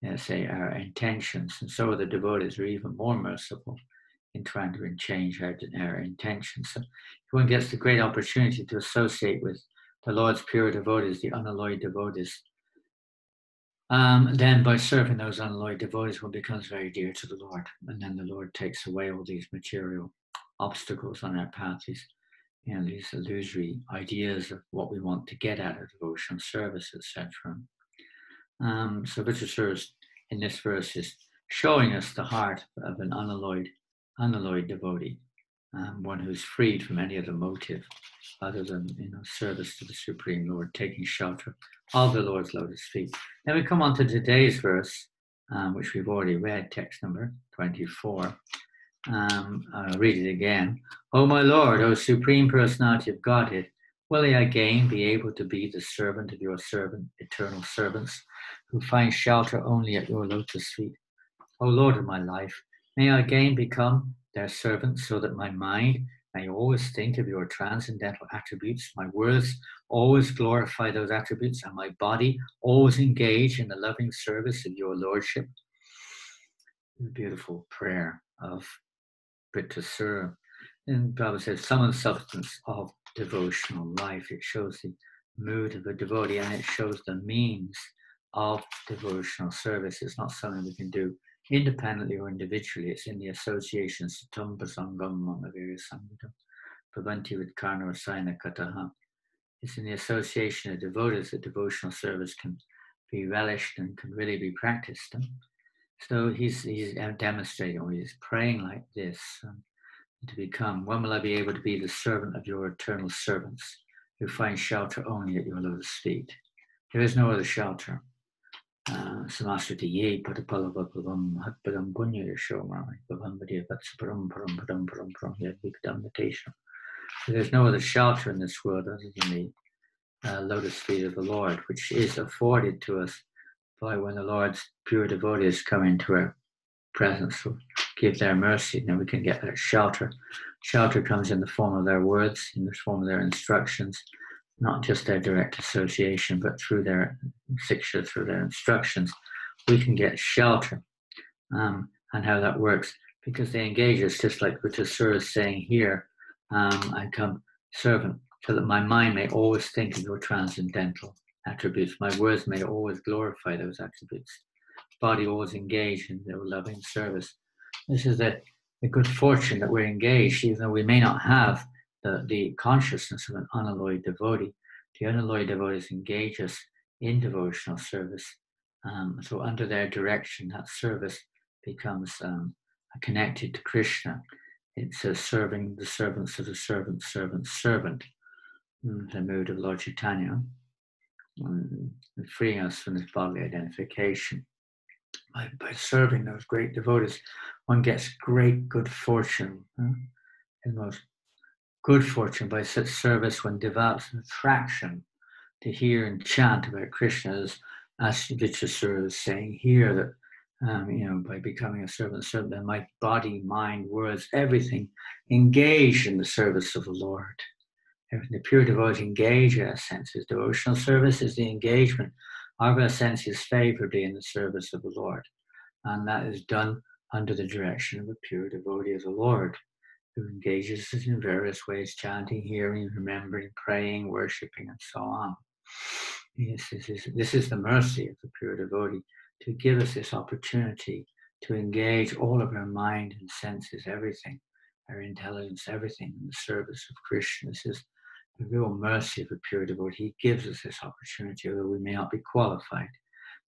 intentions. And so the devotees are even more merciful in trying to change our intentions. So if one gets the great opportunity to associate with the Lord's pure devotees, the unalloyed devotees, then by serving those unalloyed devotees, one becomes very dear to the Lord. And then the Lord takes away all these material obstacles on our path, these illusory ideas of what we want to get out of devotional service, etc. So Vrtrasura in this verse is showing us the heart of an unalloyed devotee, one who's freed from any other motive other than service to the Supreme Lord, taking shelter of the Lord's lotus feet. Then we come on to today's verse, which we've already read, text number 24. I'll read it again. O my Lord, O Supreme Personality of Godhead, will I again be able to be the servant of your eternal servants, who find shelter only at your lotus feet? O Lord of my life, may I again become their servant, so that my mind may always think of your transcendental attributes, my words always glorify those attributes, and my body always engage in the loving service of your Lordship. The beautiful prayer of Vrtrasura. And Prabhupada says, sum and substance of devotional life. It shows the mood of a devotee, and it shows the means of devotional service. It's not something we can do independently or individually. It's in the association, satam pasangam mamavirya samvidam bhavanti vidkarna rasayana kataha. It's in the association of devotees that devotional service can be relished and can really be practiced. So he's demonstrating, or he's praying like this, to become, when will I be able to be the servant of your eternal servants who find shelter only at your lotus feet? There is no other shelter. Samasriti ye patapalavapavam hatpadam punya yashomai bhavambadiya vatsaparam param param param param yadvikdam natation. There's no other shelter in this world other than the lotus feet of the Lord, which is afforded to us by when the Lord's pure devotees come into our presence, will give their mercy, and then we can get that shelter. Shelter comes in the form of their words, in the form of their instructions, not just their direct association, but through their siksha, through their instructions, we can get shelter. And how that works, because they engage us, just like Vrtrasura is saying here, I come servant, so that my mind may always think of your transcendental attributes. My words may always glorify those attributes. Body always engaged in their loving service. This is the good fortune that we're engaged, even though we may not have the consciousness of an unalloyed devotee. The unalloyed devotees engage us in devotional service. So under their direction, that service becomes connected to Krishna. It's serving the servants of the servant, the mood of Lord Chaitanya, and freeing us from this bodily identification. By serving those great devotees, one gets great good fortune. The most good fortune by such service, one develops an attraction to hear and chant about Krishna, as Vrtrasura is saying here, that by becoming a servant, then my body, mind, words, everything engage in the service of the Lord. The pure devotees engage our senses. Devotional service is the engagement of our senses favorably in the service of the Lord. And that is done under the direction of a pure devotee of the Lord, who engages us in various ways, chanting, hearing, remembering, praying, worshipping, and so on. Yes, this is the mercy of the pure devotee, to give us this opportunity to engage all of our mind and senses, everything, our intelligence, everything in the service of Krishna. This is the real mercy of a pure devotee. He gives us this opportunity, although we may not be qualified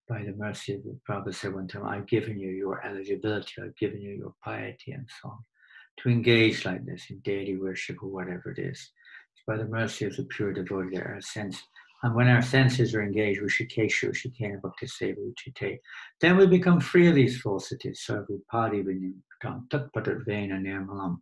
by the mercy of the Prabhupada said one time, I've given you your eligibility, I've given you your piety, and so on, to engage like this in daily worship or whatever it is. It's by the mercy of the pure devotee that our sense, and when our senses are engaged with Shikeshu, Shikena Bhakti Seva Uchite, then we become free of these falsities. Sarvupadi Vinyam Tatpatarvena Nirmalam.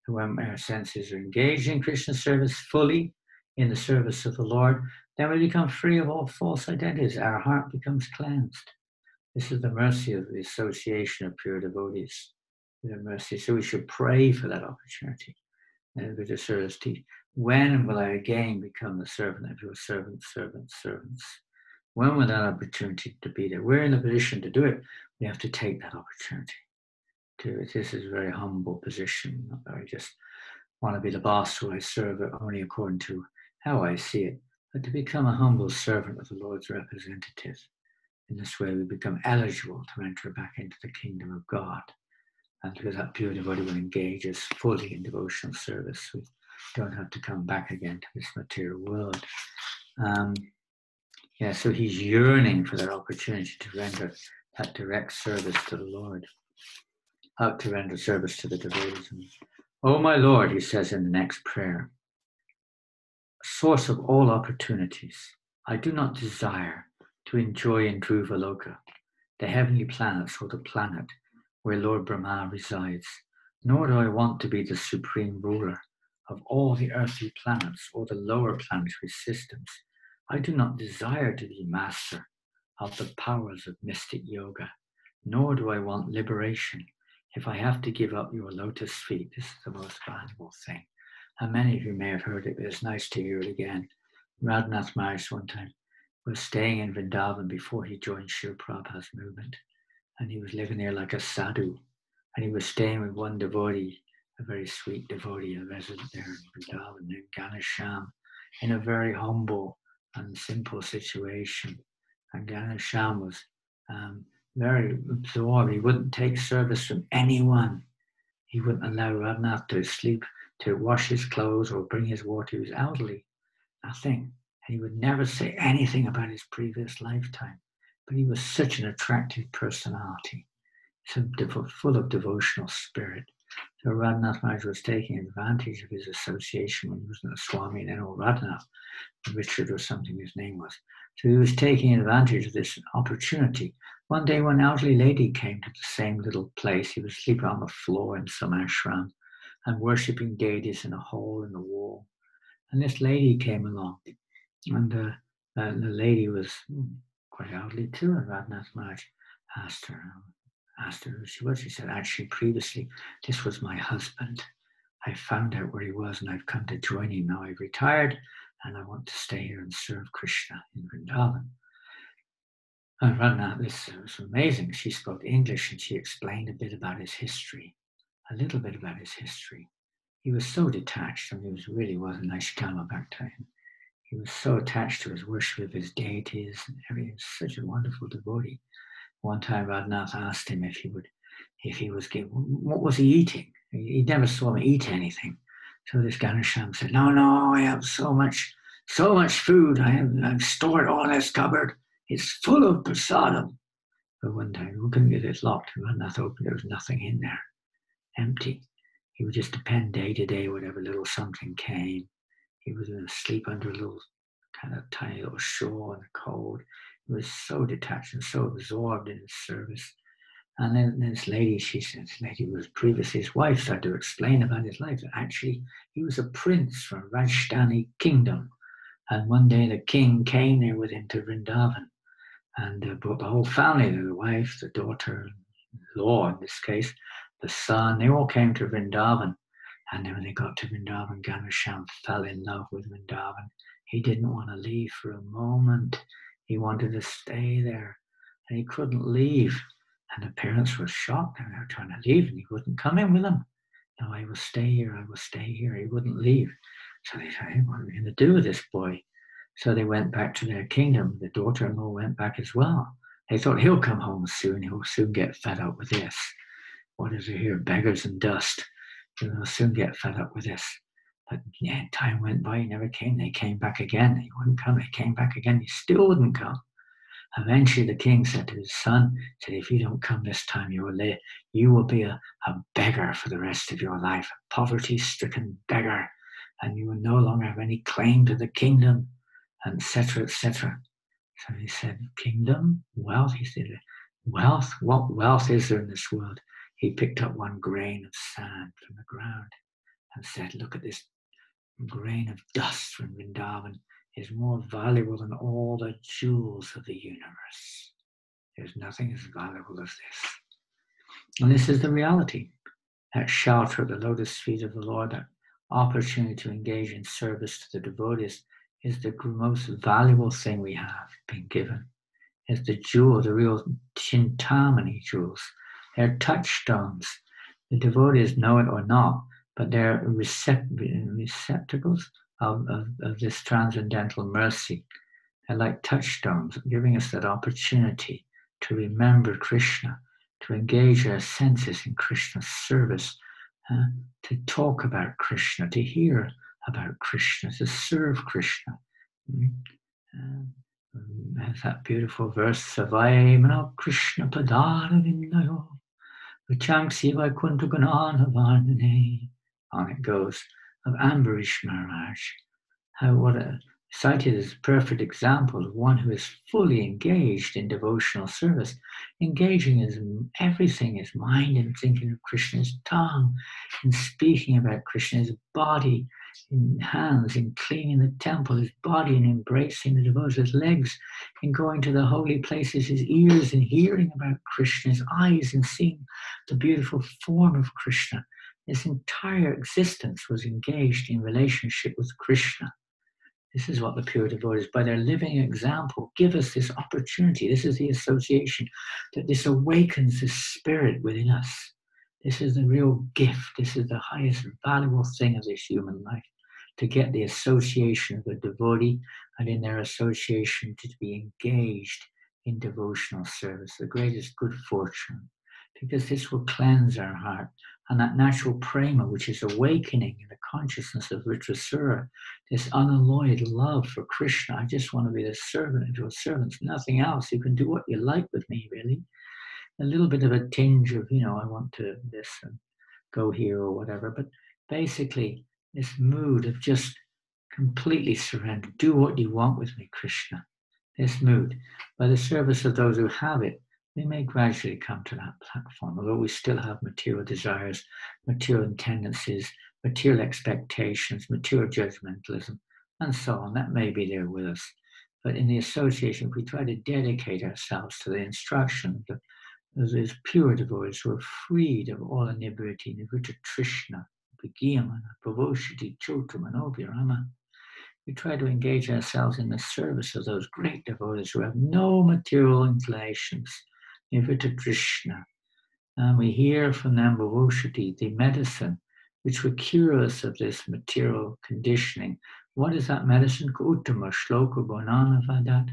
When our senses are engaged in Krishna service fully, in the service of the Lord, then we become free of all false identities. Our heart becomes cleansed. This is the mercy of the association of pure devotees. The mercy. So we should pray for that opportunity. And with the service teach, when will I again become the servant of your servants? When will that opportunity to be there? We're in a position to do it. We have to take that opportunity. This is a very humble position. I just want to be the boss who I serve only according to how I see it, but to become a humble servant of the Lord's representative. In this way, we become eligible to enter back into the kingdom of God. And because that pure devotee will engage us fully in devotional service, we don't have to come back again to this material world. So he's yearning for that opportunity to render that direct service to the Lord, to render service to the devotees. Oh, my Lord, he says in the next prayer, source of all opportunities, I do not desire to enjoy in Dhruvaloka, the heavenly planets or the planet where Lord Brahma resides, nor do I want to be the supreme ruler of all the earthly planets or the lower planetary systems. I do not desire to be master of the powers of mystic yoga, nor do I want liberation if I have to give up your lotus feet. This is the most valuable thing. And many of you may have heard it, but it's nice to hear it again. Radhanath Maharaj one time was staying in Vrindavan before he joined Srila Prabhupada's movement. And he was living there like a sadhu. And he was staying with one devotee a very sweet devotee, a resident there in Vrindavan, named Ganesham, in a very humble and simple situation. And Ganesham was very absorbed. He wouldn't take service from anyone. He wouldn't allow Radhanath to sleep, to wash his clothes or bring his water. He was elderly, nothing. And he would never say anything about his previous lifetime. But he was such an attractive personality, so full of devotional spirit. So Radhanath Maharaj was taking advantage of his association when he was in a Swami and then old Radhanath, Richard or something his name was. So he was taking advantage of this opportunity. One day when an elderly lady came to the same little place, he was sleeping on the floor in some ashram and worshipping deities in a hole in the wall. And this lady came along, and the lady was quite elderly too, and Radhanath Maharaj asked her who she was. She said, actually, previously, this was my husband. I found out where he was and I've come to join him. Now I've retired and I want to stay here and serve Krishna in Vrindavan. And Radhanath, this was amazing. She spoke English and she explained a bit about his history, a little bit about his history. He was so detached, and he really was a nice Kama Bhakta. He was so attached to his worship of his deities and everything. Such a wonderful devotee. One time Radhanath asked him what was he eating? He never saw him eat anything. So this Ganesham said, no, I have so much food. I've stored all in this cupboard. It's full of prasadam. But one time, we couldn't get it locked. Radhanath opened, there was nothing in there. Empty. He would just depend day to day, whatever little something came. He was going to sleep under a little kind of tiny little shawl in the cold. He was so detached and so absorbed in his service. And then this lady, this lady was previously his wife, started to explain about his life. Actually, he was a prince from Rajasthani kingdom. And one day the king came there with him to Vrindavan. And brought the whole family, the wife, the daughter-in-law in this case, the son, they all came to Vrindavan. And then when they got to Vrindavan, Ganesham fell in love with Vrindavan. He didn't want to leave for a moment. He wanted to stay there. And he couldn't leave. And the parents were shocked. They were trying to leave, and he wouldn't come in with them. No, I will stay here. I will stay here. He wouldn't leave. So they said, hey, what are we going to do with this boy? So they went back to their kingdom. The daughter-in-law went back as well. They thought, he'll come home soon. He'll soon get fed up with this. What is it here? Beggars and dust. He'll soon get fed up with this. But yeah, time went by. He never came. They came back again. He wouldn't come. They came back again. He still wouldn't come. Eventually, the king said to his son, said, if you don't come this time, you will be a beggar for the rest of your life, a poverty-stricken beggar, and you will no longer have any claim to the kingdom, etc., etc. So he said, kingdom, wealth. He said, wealth? What wealth is there in this world? He picked up one grain of sand from the ground and said, look at this grain of dust from Vrindavan is more valuable than all the jewels of the universe. There's nothing as valuable as this. And this is the reality. That shelter at the lotus feet of the Lord, that opportunity to engage in service to the devotees, is the most valuable thing we have been given. It's the jewel, the real Chintamani jewels. They're touchstones. The devotees know it or not, but they're receptacles of this transcendental mercy. They're like touchstones, giving us that opportunity to remember Krishna, to engage our senses in Krishna's service, to talk about Krishna, to hear about Krishna, to serve Krishna. There's that beautiful verse, Savai Mano Krishna Padara Vindayo, Vichanksi Vaikuntha Gunana Varnane. On it goes, of Ambarish Maharaj. Cited as a perfect example of one who is fully engaged in devotional service, engaging in everything, his mind in thinking of Krishna, his tongue in speaking about Krishna, his body in hands in cleaning the temple, his body in embracing the devotees, his legs in going to the holy places, his ears in hearing about Krishna, his eyes in seeing the beautiful form of Krishna. His entire existence was engaged in relationship with Krishna. This is what the pure devotees, by their living example, give us this opportunity. This is the association, that this awakens the spirit within us. This is the real gift. This is the highest valuable thing of this human life, to get the association of a devotee, and in their association to be engaged in devotional service, the greatest good fortune, because this will cleanse our heart. And that natural prema, which is awakening in the consciousness of Vrtrasura, this unalloyed love for Krishna. I just want to be the servant of your servants, nothing else. You can do what you like with me, really. A little bit of a tinge of, I want to this and go here or whatever. But basically, this mood of just completely surrender. Do what you want with me, Krishna. This mood, by the service of those who have it, we may gradually come to that platform, although we still have material desires, material tendencies, material expectations, material judgmentalism, and so on. That may be there with us. But in the association, if we try to dedicate ourselves to the instruction of those pure devotees who are freed of all inebriety, nivritta trishna, vigiyamana, pravoshiti, chotamanobhirama, we try to engage ourselves in the service of those great devotees who have no material inclinations, nivritta trishna. And we hear from them pravoshiti, the medicine which will cure us of this material conditioning. What is that medicine? Uttama shloka bonana vadat.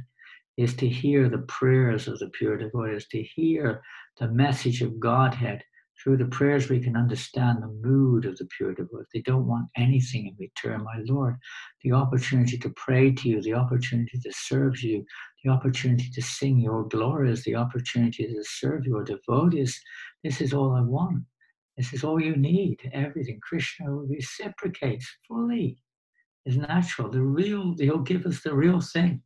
Is to hear the prayers of the pure devotees, to hear the message of Godhead. Through the prayers we can understand the mood of the pure devotees. They don't want anything in return, my Lord. The opportunity to pray to you, the opportunity to serve you, the opportunity to sing your glories, the opportunity to serve your devotees. This is all I want. This is all you need. Everything. Krishna reciprocates fully. It's natural. He'll give us the real thing.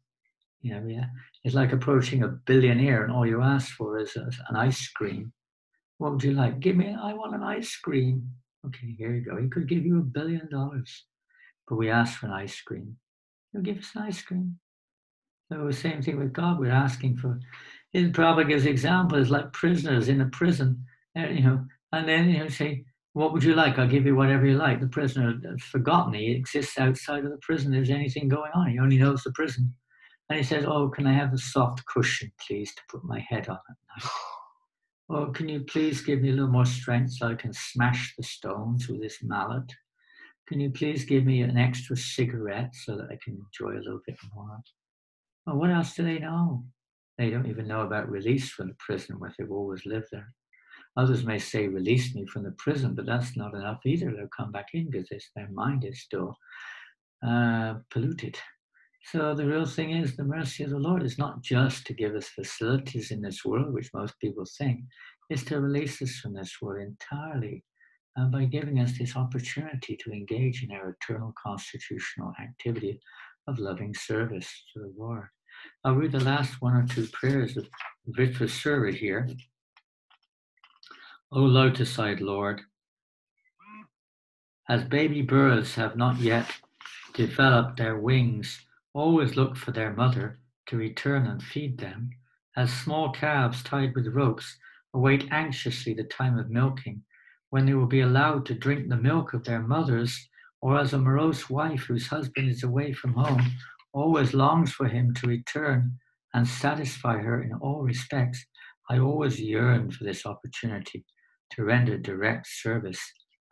It's like approaching a billionaire and all you ask for is an ice cream. What would you like? I want an ice cream. Okay, here you go. He could give you $1 billion, but we ask for an ice cream. He'll give us an ice cream. So the same thing with God. We're asking for. His Prabhupada gives examples like prisoners in a prison, and then say, what would you like? I'll give you whatever you like. The prisoner has forgotten he exists outside of the prison. There's anything going on. He only knows the prison. And he says, oh, can I have a soft cushion, please, to put my head on at night? Or can you please give me a little more strength so I can smash the stones with this mallet? Can you please give me an extra cigarette so that I can enjoy a little bit more? Well, what else do they know? They don't even know about release from the prison where they've always lived there. Others may say, release me from the prison, but that's not enough either. They'll come back in because their mind is still polluted. So the real thing is the mercy of the Lord is not just to give us facilities in this world, which most people think, it's to release us from this world entirely by giving us this opportunity to engage in our eternal constitutional activity of loving service to the Lord. I'll read the last one or two prayers of Vrtrasura here. O lotus-eyed Lord, as baby birds have not yet developed their wings, always look for their mother to return and feed them, as small calves tied with ropes await anxiously the time of milking, when they will be allowed to drink the milk of their mothers, or as a morose wife whose husband is away from home always longs for him to return and satisfy her in all respects. I always yearn for this opportunity to render direct service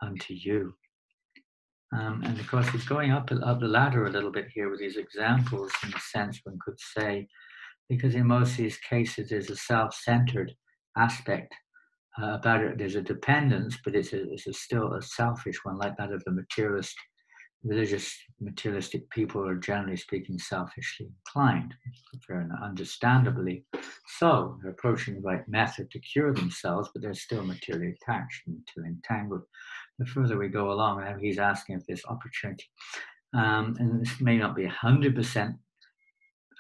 unto you. And of course, he's going up the ladder a little bit here with these examples, in a sense one could say, because in most of these cases there's a self-centered aspect about it. There's a dependence, but it's still a selfish one, like that of the materialistic people are generally speaking selfishly inclined, understandably so. They're approaching the right method to cure themselves, but they're still materially attached and materially entangled. The further we go along, he's asking if this opportunity, and this may not be 100%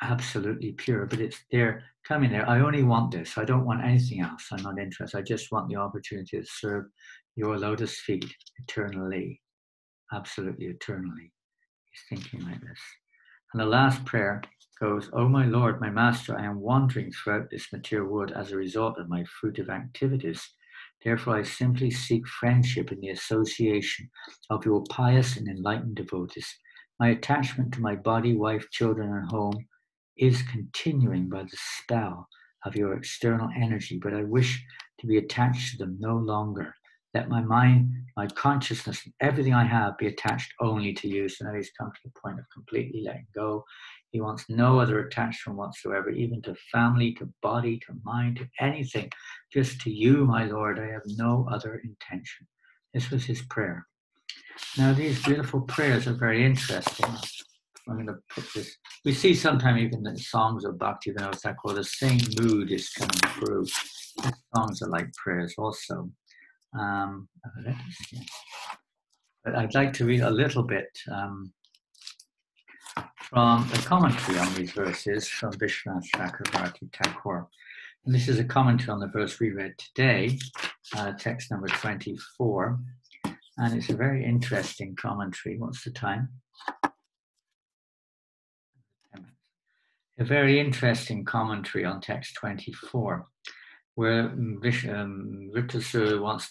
absolutely pure, but it's there, coming there. I only want this. I don't want anything else. I'm not interested. I just want the opportunity to serve your lotus feet eternally, absolutely eternally. He's thinking like this. And the last prayer goes, O my Lord, my Master, I am wandering throughout this material world as a result of my fruitive activities. Therefore, I simply seek friendship in the association of your pious and enlightened devotees. My attachment to my body, wife, children, and home is continuing by the spell of your external energy, but I wish to be attached to them no longer. Let my mind, my consciousness, and everything I have be attached only to you. So now he's come to the point of completely letting go. He wants no other attachment whatsoever, even to family, to body, to mind, to anything. Just to you, my Lord, I have no other intention. This was his prayer. Now, these beautiful prayers are very interesting. I'm going to put this. We see sometimes even in songs of Bhaktivinoda Thakur, the same mood is coming through. These songs are like prayers also. But I'd like to read a little bit from the commentary on these verses from Vishwanath Chakravarti Thakur. And this is a commentary on the verse we read today, text number 24. And it's a very interesting commentary. What's the time? A very interesting commentary on text 24, where Vrtrasura wants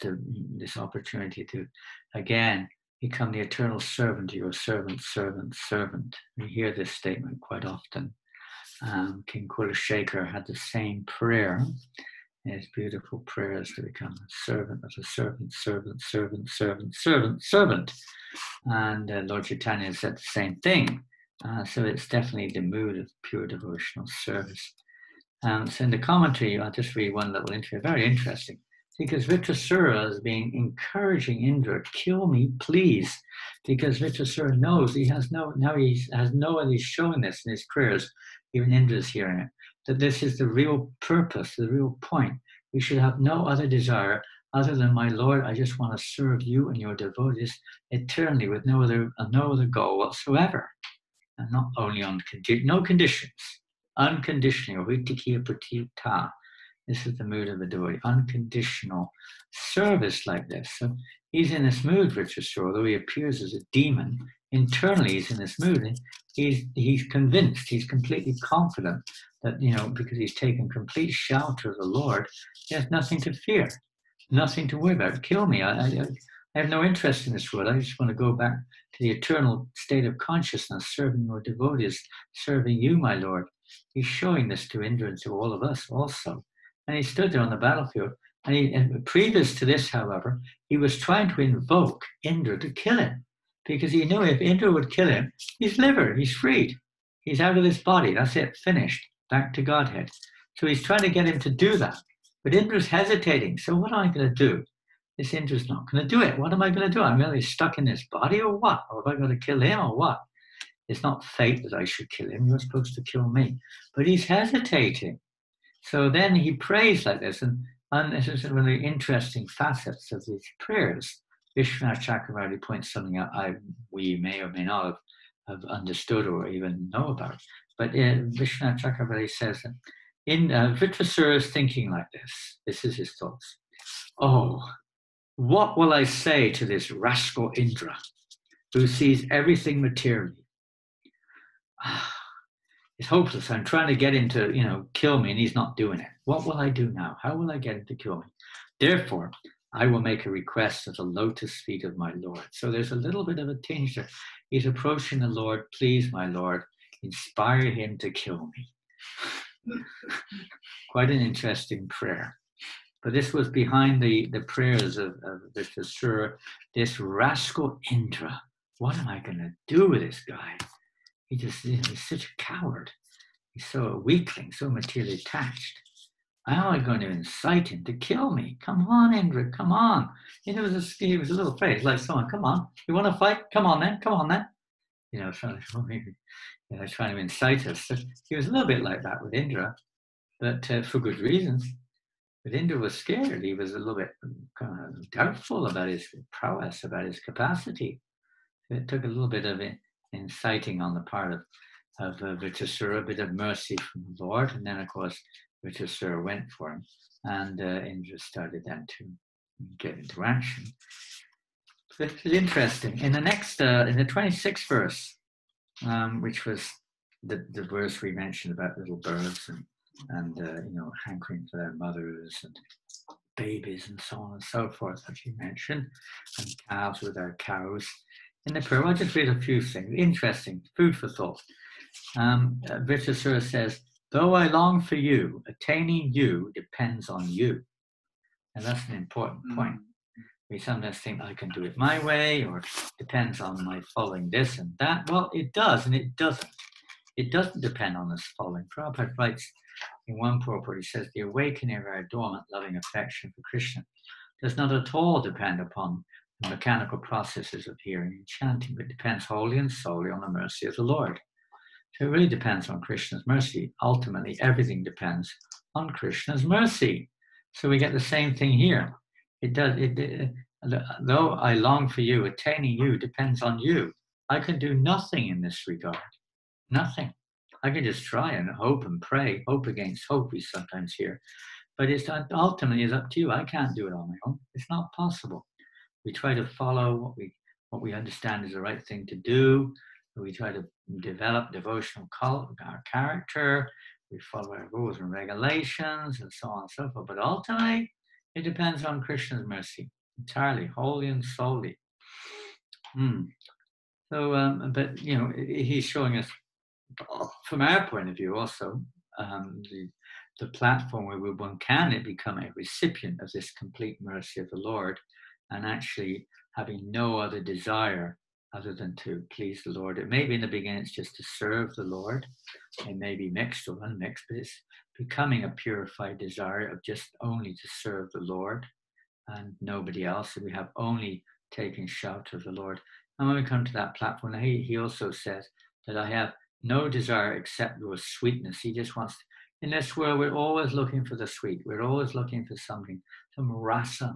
this opportunity to, again, become the eternal servant to your servant, servant, servant. We hear this statement quite often. King Kulashekar had the same prayer, his beautiful prayers to become a servant of the servant, servant, servant, servant, servant, servant. And Lord Chaitanya said the same thing. So it's definitely the mood of pure devotional service. So in the commentary, I'll just read one little entry, very interesting. Because Vrtrasura is being encouraging Indra, kill me, please. Because Vrtrasura knows he's showing this in his prayers, even Indra's hearing it, that this is the real purpose, the real point. We should have no other desire other than, my Lord, I just want to serve you and your devotees eternally with no other goal whatsoever. And not only on no conditions, unconditionally, Vitikiya Pratita. This is the mood of a devotee, unconditional service like this. So he's in this mood, Vrtrasura, although he appears as a demon. Internally, he's in this mood. And he's convinced, he's completely confident that, because he's taken complete shelter of the Lord, he has nothing to fear, nothing to worry about. Kill me. I have no interest in this world. I just want to go back to the eternal state of consciousness, serving your devotees, serving you, my Lord. He's showing this to Indra and to all of us also. And he stood there on the battlefield. And previous to this, however, he was trying to invoke Indra to kill him, because he knew if Indra would kill him, he's freed. He's out of this body. That's it, finished, back to Godhead. So he's trying to get him to do that. But Indra's hesitating. So what am I going to do? This Indra's not going to do it. What am I going to do? I'm really stuck in this body or what? Or have I got to kill him or what? It's not fate that I should kill him. You're supposed to kill me. But he's hesitating. So then he prays like this. And this is one of the interesting facets of these prayers. Vishwanath Chakravarti points something out we may or may not have understood or even know about. But Vishwanath Chakravarti says that Vrtrasura is thinking like this. This is his thoughts. Oh, what will I say to this rascal Indra, who sees everything materially? It's hopeless. I'm trying to get him to, kill me, and he's not doing it. What will I do now? How will I get him to kill me? Therefore, I will make a request at the lotus feet of my Lord. So there's a little bit of a tinge there. He's approaching the Lord. Please, my Lord, inspire him to kill me. Quite an interesting prayer. But this was behind the prayers of Vrtrasura, this rascal Indra. What am I going to do with this guy? He's such a coward. He's so a weakling, so materially attached. How am I going to incite him to kill me? Come on, Indra, come on. He was a little afraid. It's like someone, come on, you want to fight? Come on then. Trying to incite us. So he was a little bit like that with Indra, but for good reasons. But Indra was scared. He was a little bit kind of doubtful about his prowess, about his capacity. So it took a little bit of inciting on the part of Vrtrasura, a bit of mercy from the Lord, and then of course Vrtrasura went for him, and Indra started then to get into action. So it's interesting. In the next, in the 26th verse, which was the verse we mentioned about little birds and hankering for their mothers and babies and so on and so forth, as you mentioned, and calves with their cows. In the prayer, I'll just read a few things. Interesting, food for thought. Vrtrasura says, though I long for you, attaining you depends on you. And that's an important point. We sometimes think I can do it my way, or depends on my following this and that. Well, it does, and it doesn't. It doesn't depend on us following. Prabhupada writes in one purport, he says, the awakening of our dormant loving affection for Krishna does not at all depend upon the mechanical processes of hearing and chanting, but depends wholly and solely on the mercy of the Lord. So it really depends on Krishna's mercy. Ultimately, everything depends on Krishna's mercy. So we get the same thing here. It does. Though I long for you, attaining you depends on you. I can do nothing in this regard. Nothing. I can just try and hope and pray. Hope against hope, we sometimes hear. But it's ultimately is up to you. I can't do it on my own. It's not possible. We try to follow what we understand is the right thing to do. We try to develop devotional our character. We follow our rules and regulations and so on and so forth. But ultimately, it depends on Krishna's mercy entirely, wholly and solely. So, but he's showing us from our point of view also the platform where one can become a recipient of this complete mercy of the Lord, and actually having no other desire other than to please the Lord. It may be in the beginning it's just to serve the Lord. It may be mixed or unmixed, but it's becoming a purified desire of just only to serve the Lord and nobody else. And we have only taken shelter of the Lord. And when we come to that platform, he also says that I have no desire except your sweetness. He just wants, in this world, we're always looking for the sweet. We're always looking for something, some rasa,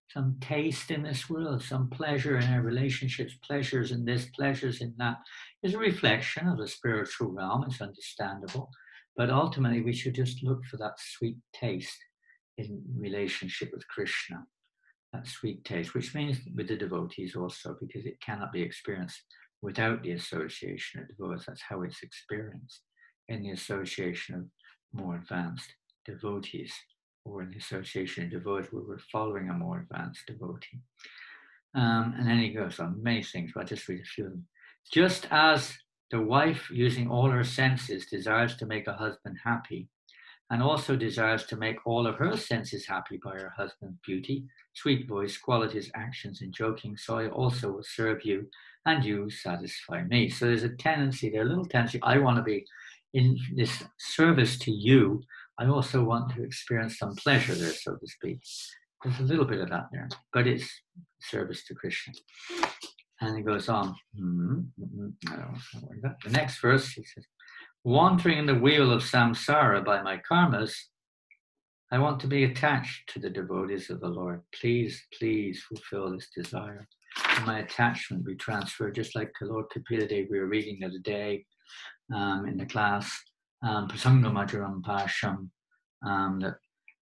some taste in this world, some pleasure in our relationships, pleasures in this, pleasures in that. Is a reflection of the spiritual realm. It's understandable. But ultimately, we should just look for that sweet taste in relationship with Krishna. That sweet taste, which means with the devotees also, because it cannot be experienced without the association of devotees. That's how it's experienced, in the association of more advanced devotees, or in the association of devotees where we're following a more advanced devotee. And then he goes on many things, but I'll just read a few of them. Just as the wife, using all her senses, desires to make a husband happy, and also desires to make all of her senses happy by her husband's beauty, sweet voice, qualities, actions, and joking, so I also will serve you, and you satisfy me. So there's a tendency there, a little tendency. I want to be in this service to you. I also want to experience some pleasure there, so to speak. There's a little bit of that there, but it's service to Krishna. And it goes on. The next verse, he says, wandering in the wheel of samsara by my karmas, I want to be attached to the devotees of the Lord. Please, please fulfill this desire. And my attachment be transferred, just like Lord Kapila we were reading the other day in the class, Prasangamajaram Pasham, that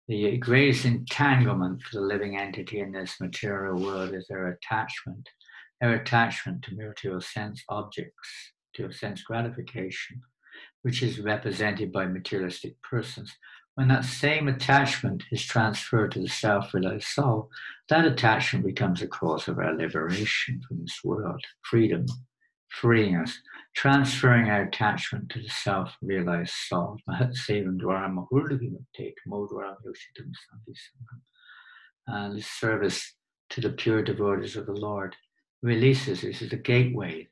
the greatest entanglement for the living entity in this material world is their attachment to material sense objects, to sense gratification, which is represented by materialistic persons. When that same attachment is transferred to the self-realized soul, that attachment becomes a cause of our liberation from this world, freedom, freeing us, transferring our attachment to the self-realized soul. This service to the pure devotees of the Lord releases. This is the gateway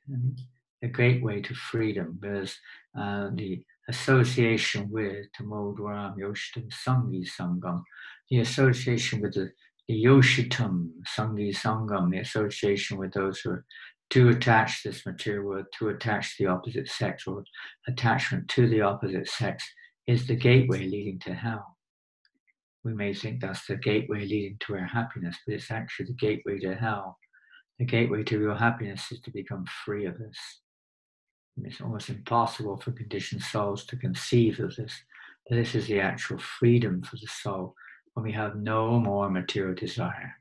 to freedom. There's the association with Tamodwaram Yoshitam Sangi Sangam, the association with the Yoshitam Sangi Sangam, the association with those who are too attached to this material world, too attached to the opposite sex, or attachment to the opposite sex is the gateway leading to hell. We may think that's the gateway leading to our happiness, but it's actually the gateway to hell. The gateway to real happiness is to become free of this. It's almost impossible for conditioned souls to conceive of this. But this is the actual freedom for the soul when we have no more material desire.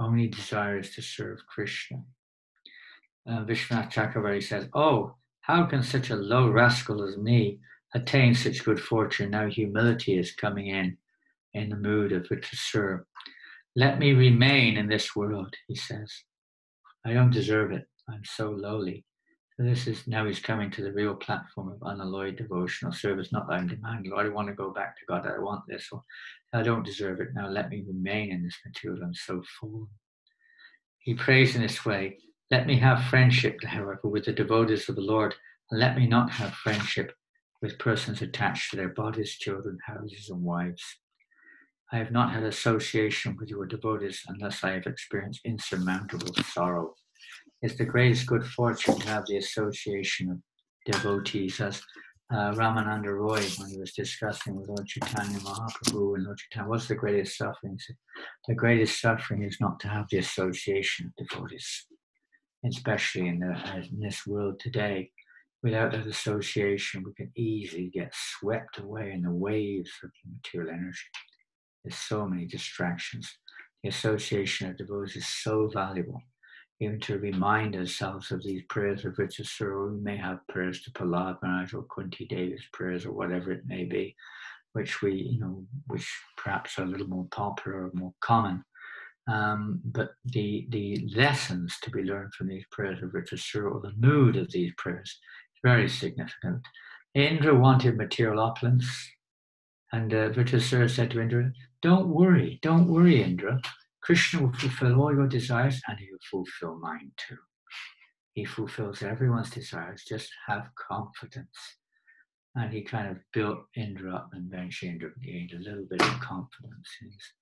Only desire is to serve Krishna. Vishwanath Chakravarti says, oh, how can such a low rascal as me attain such good fortune? Now humility is coming in the mood of Vrtrasura. Let me remain in this world, he says. I don't deserve it. I'm so lowly. So this is, now he's coming to the real platform of unalloyed devotional service. Not that I'm demanding, Lord, I want to go back to God. I want this. Or I don't deserve it. Now let me remain in this material. I'm so full. He prays in this way, let me have friendship, however, with the devotees of the Lord, and let me not have friendship with persons attached to their bodies, children, houses, and wives. I have not had association with your devotees unless I have experienced insurmountable sorrow. It's the greatest good fortune to have the association of devotees, as Ramananda Roy, when he was discussing with Lord Chaitanya Mahaprabhu and Lord Chaitanya, what's the greatest suffering? He said, the greatest suffering is not to have the association of devotees, especially in this world today. Without that association, we can easily get swept away in the waves of material energy. There's so many distractions. The association of devotees is so valuable. Even to remind ourselves of these prayers of Vrtrasura, we may have prayers to Prahlad Maharaj or Kunti Devi's prayers or whatever it may be, which which perhaps are a little more popular or more common. But the lessons to be learned from these prayers of Vrtrasura, or the mood of these prayers, is very significant. Indra wanted material opulence, and Vrtrasura said to Indra, don't worry, Indra. Krishna will fulfill all your desires, and he will fulfill mine too. He fulfills everyone's desires, just have confidence. And he kind of built Indra up, and eventually Indra gained a little bit of confidence in his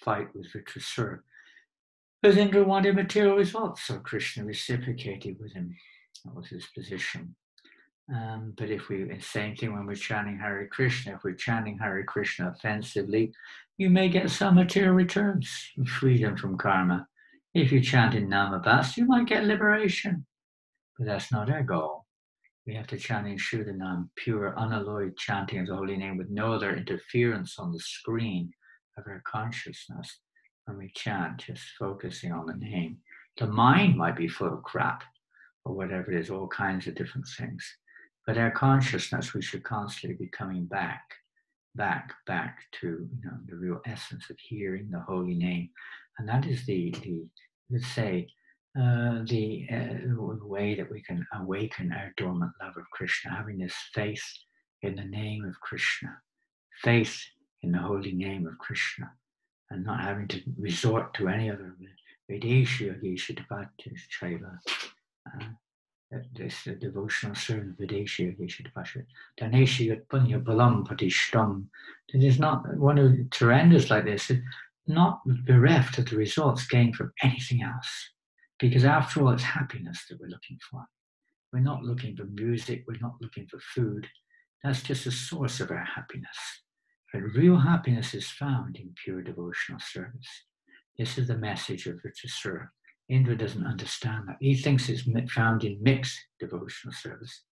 fight with Vrtrasura. Because Indra wanted material results, so Krishna reciprocated with him. That was his position. But same thing when we're chanting Hare Krishna, if we're chanting Hare Krishna offensively, you may get some material returns, freedom from karma. If you chant in Namabhas, you might get liberation. But that's not our goal. We have to chant in Shuddhanam, pure, unalloyed chanting of the holy name with no other interference on the screen of our consciousness. When we chant, just focusing on the name. The mind might be full of crap, or whatever it is, all kinds of different things. But our consciousness, we should constantly be coming back to the real essence of hearing the holy name, and that is the way that we can awaken our dormant love of Krishna, having this faith in the name of Krishna, faith in the holy name of Krishna, and not having to resort to any other Videshya Gishadvati Chaiva. This devotional servant Videshya Gishadvati. Daneshya Punya Balam Patishtam. It is not one who surrenders like this, is not bereft of the results gained from anything else. Because after all, it's happiness that we're looking for. We're not looking for music, we're not looking for food. That's just a source of our happiness. But real happiness is found in pure devotional service. This is the message of Vrtrasura. Indra doesn't understand that. He thinks it's found in mixed devotional service,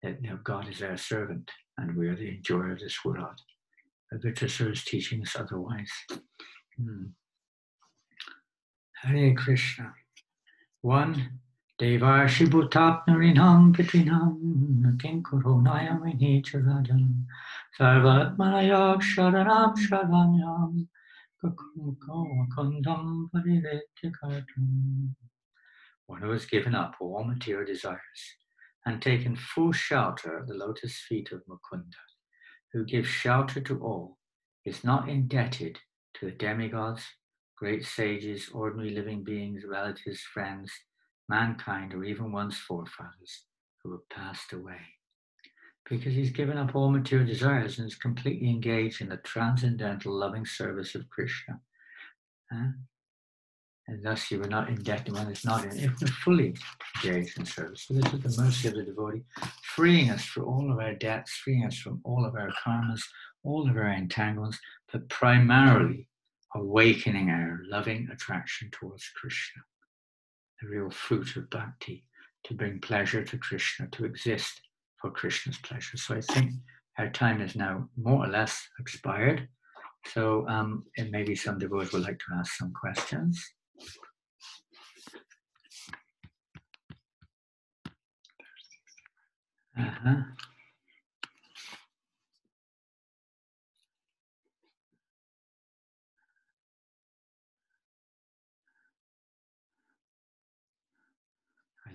that God is our servant and we are the enjoyer of this world. But Vrtrasura is teaching us otherwise. Hare Krishna. 1. Devarshi Bhutapnarinam Pitrinam Kinkuro Nayamini Charadam Sarvatmanayag Sharanam Sharanyam Kundam Parivetikatum. One who has given up all material desires and taken full shelter of the lotus feet of Mukunda, who gives shelter to all, is not indebted to the demigods, great sages, ordinary living beings, relatives, friends, mankind, or even one's forefathers who have passed away. Because he's given up all material desires and is completely engaged in the transcendental loving service of Krishna. And thus you are not indebted when it's not in, if we're fully engaged in service. So this is the mercy of the devotee, freeing us from all of our debts, freeing us from all of our karmas, all of our entanglements, but primarily awakening our loving attraction towards Krishna, the real fruit of bhakti, to bring pleasure to Krishna, to exist for Krishna's pleasure. So I think our time is now more or less expired. So and maybe some devotees would like to ask some questions. I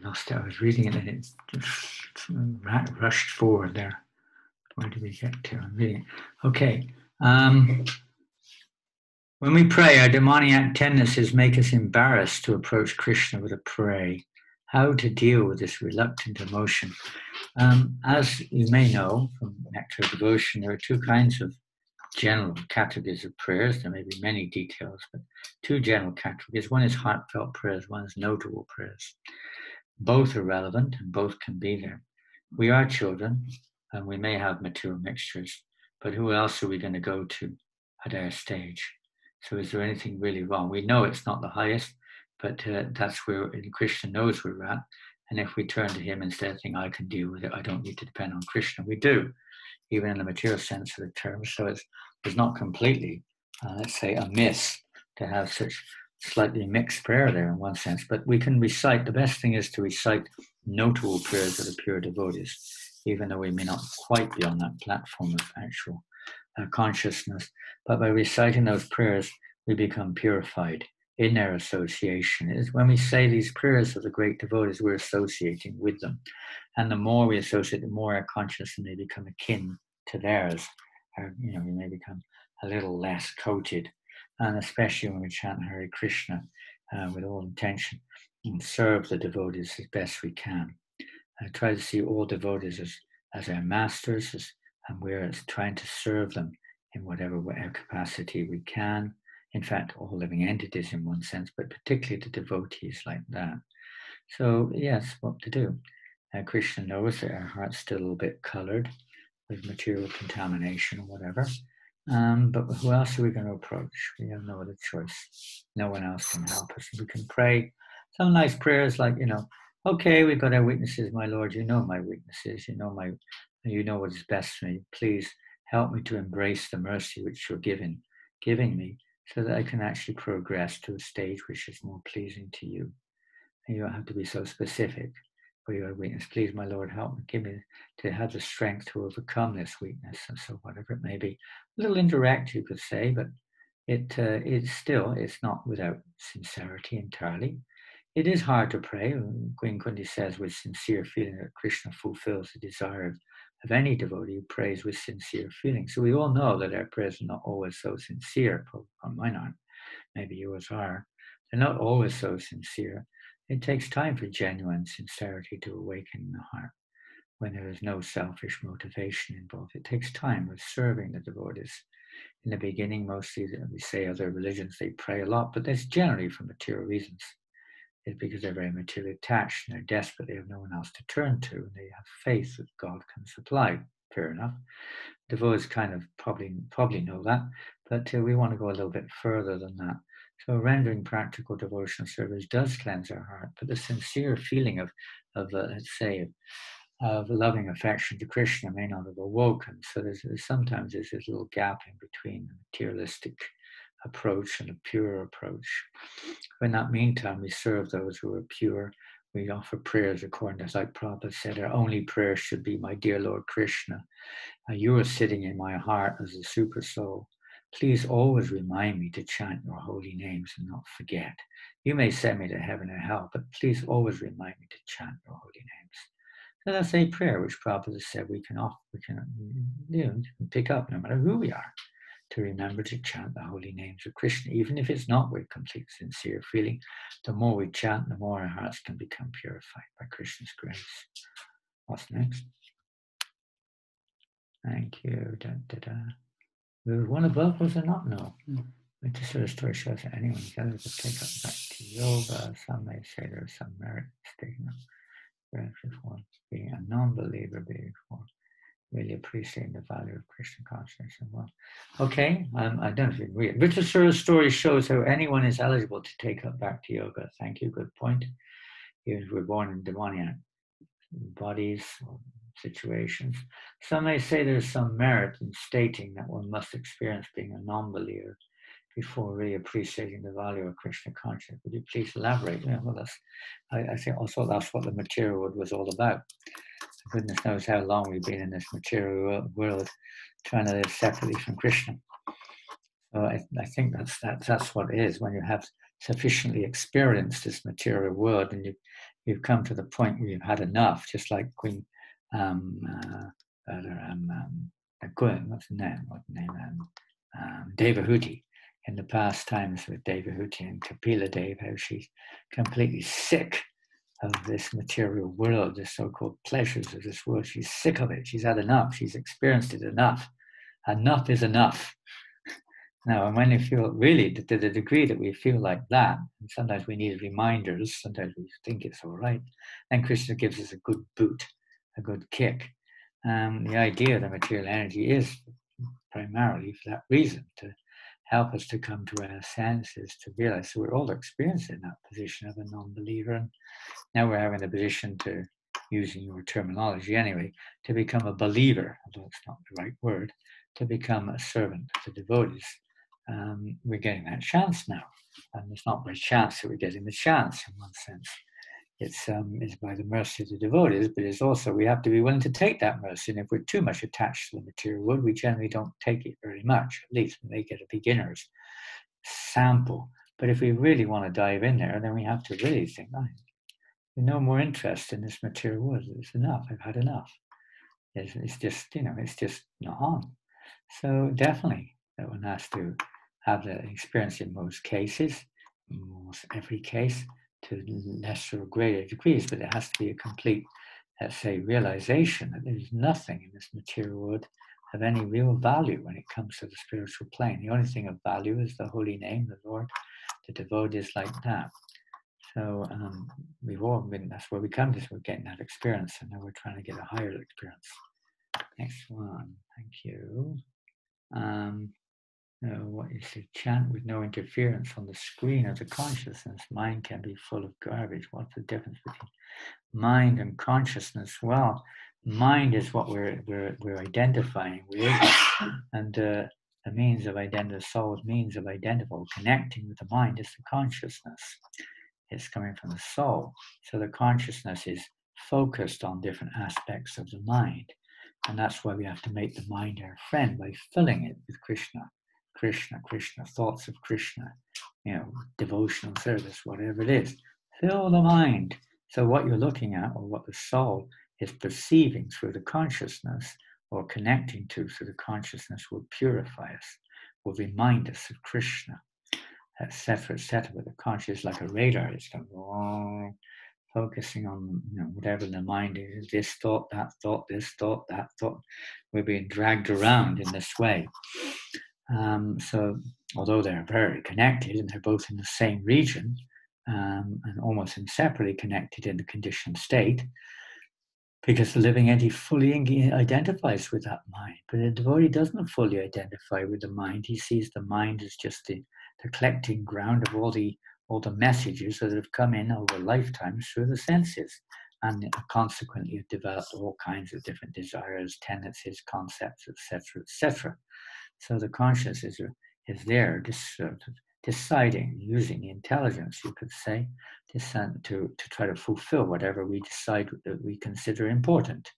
lost it. I was reading it and it just rushed forward there. Where did we get to? I'm reading. Okay. When we pray, our demoniac tendencies make us embarrassed to approach Krishna with a pray. How to deal with this reluctant emotion? As you may know from Nectar Devotion, there are two kinds of general categories of prayers. There may be many details, but two general categories. One is heartfelt prayers, one is notable prayers. Both are relevant and both can be there. We are children and we may have material mixtures, but who else are we going to go to at our stage? So is there anything really wrong? We know it's not the highest, but that's where Krishna knows we're at. And if we turn to him instead of thinking, I can deal with it, I don't need to depend on Krishna, we do, even in the material sense of the term. So it's not completely, let's say, amiss to have such slightly mixed prayer there in one sense. But we can recite, the best thing is to recite notable prayers of the pure devotees, even though we may not quite be on that platform of actual consciousness. But by reciting those prayers, we become purified in their association. It is when we say these prayers of the great devotees, we're associating with them. And the more we associate, the more our consciousness may become akin to theirs. We may become a little less coated. And especially when we chant Hare Krishna with all intention and serve the devotees as best we can. Try to see all devotees as our masters, and we're trying to serve them in whatever capacity we can. In fact, all living entities in one sense, but particularly the devotees like that. So yes, what to do? Krishna knows that our heart's still a little bit colored with material contamination or whatever. But who else are we going to approach? We have no other choice. No one else can help us. We can pray some nice prayers like, okay, we've got our weaknesses, my Lord. You know my weaknesses. You know what is best for me. Please help me to embrace the mercy which you're giving me, so that I can actually progress to a stage which is more pleasing to you. And you don't have to be so specific for your weakness. Please, my Lord, help me, give me to have the strength to overcome this weakness. And so whatever it may be, a little indirect, you could say, but it's not without sincerity entirely. It is hard to pray. Queen Kunti says with sincere feeling that Krishna fulfills the desire of any devotee who prays with sincere feeling. So we all know that our prayers are not always so sincere. Mine aren't. Maybe yours are. They're not always so sincere. It takes time for genuine sincerity to awaken in the heart when there is no selfish motivation involved. It takes time with serving the devotees. In the beginning, mostly, we say other religions, they pray a lot, but that's generally for material reasons. It's because they're very materially attached and they're desperate. They have no one else to turn to, and they have faith that God can supply. Fair enough. Devotees kind of probably know that, but we want to go a little bit further than that. So rendering practical devotional service does cleanse our heart, but the sincere feeling of let's say, of loving affection to Krishna may not have awoken. So sometimes there's this little gap in between the materialistic approach and a pure approach. In that meantime, we serve those who are pure. We offer prayers according to, like Prabhupada said, our only prayer should be, my dear Lord Krishna, you are sitting in my heart as a super soul. Please always remind me to chant your holy names and not forget. You may send me to heaven or hell, but please always remind me to chant your holy names. So that's a prayer which Prabhupada said we can pick up no matter who we are, to remember to chant the holy names of Krishna, even if it's not with complete sincere feeling. The more we chant, the more our hearts can become purified by Krishna's grace. What's next? Thank you. There was one above, was there not? No. This sort of story shows that anyone can take up back to yoga. Some may say there's some merit stigma before being a non-believer, before really appreciating the value of Krishna consciousness. And well, okay, I don't know if you can read it. Vrtrasura's story shows how anyone is eligible to take up bhakti yoga. Thank you, good point. Even if we're born in demoniac bodies or situations. Some may say there's some merit in stating that one must experience being a non-believer before really appreciating the value of Krishna consciousness. Would you please elaborate? Yeah, well, I think also that's what the material world was all about. Goodness knows how long we've been in this material world trying to live separately from Krishna. So I think that's what it is. When you have sufficiently experienced this material world and you've come to the point where you've had enough, just like Queen Devahuti. in the pastimes with Devahuti and Kapila Dev, how she's completely sick of this material world, the so-called pleasures of this world. She's sick of it. She's had enough. She's experienced it enough. Enough is enough. Now, and when you feel really to the degree that we feel like that, and sometimes we need reminders, sometimes we think it's all right, then Krishna gives us a good boot, a good kick. The idea of the material energy is primarily for that reason, to help us to come to our senses, to realize. So we're all experiencing that position of a non-believer, and now we're having the position to, using your terminology anyway, to become a believer, although it's not the right word, to become a servant of the devotees. We're getting that chance now, and it's not by chance that we're getting the chance in one sense. It's by the mercy of the devotees, but it's also we have to be willing to take that mercy. And if we're too much attached to the material world, we generally don't take it very much. At least we make it a beginner's sample. But if we really want to dive in there, then we have to really think, no more interest in this material world. It's enough. I've had enough. It's just, it's just not on. So definitely, that one has to have the experience in most cases, almost every case, to lesser or greater degrees, but it has to be a complete, let's say, realization that there's nothing in this material world of any real value when it comes to the spiritual plane. The only thing of value is the holy name, the Lord, the devotees like that. So we've all been, that's where we come to, so we're getting that experience, and now we're trying to get a higher experience. Next one, thank you. What is the chant with no interference on the screen of the consciousness? Mind can be full of garbage. What's the difference between mind and consciousness? Well, mind is what we're identifying with, and the means of identifying, soul's means of identifying, connecting with the mind is the consciousness. It's coming from the soul. So the consciousness is focused on different aspects of the mind. And that's why we have to make the mind our friend by filling it with Krishna. Krishna, Krishna, thoughts of Krishna, devotional service, whatever it is. Fill the mind. So what you're looking at, or what the soul is perceiving through the consciousness, or connecting to through the consciousness, will purify us, will remind us of Krishna, etc., etc. But the consciousness is like a radar. It's going, focusing on whatever the mind is, this thought, that thought, this thought, that thought. We're being dragged around in this way. So although they're very connected and they're both in the same region and almost inseparably connected in the conditioned state, because the living entity fully identifies with that mind. But the devotee doesn't fully identify with the mind. He sees the mind as just the collecting ground of all the messages that have come in over lifetimes through the senses, and consequently have developed all kinds of different desires, tendencies, concepts, etc., etc. So the consciousness is there, deciding, using the intelligence, you could say, to try to fulfill whatever we decide that we consider important.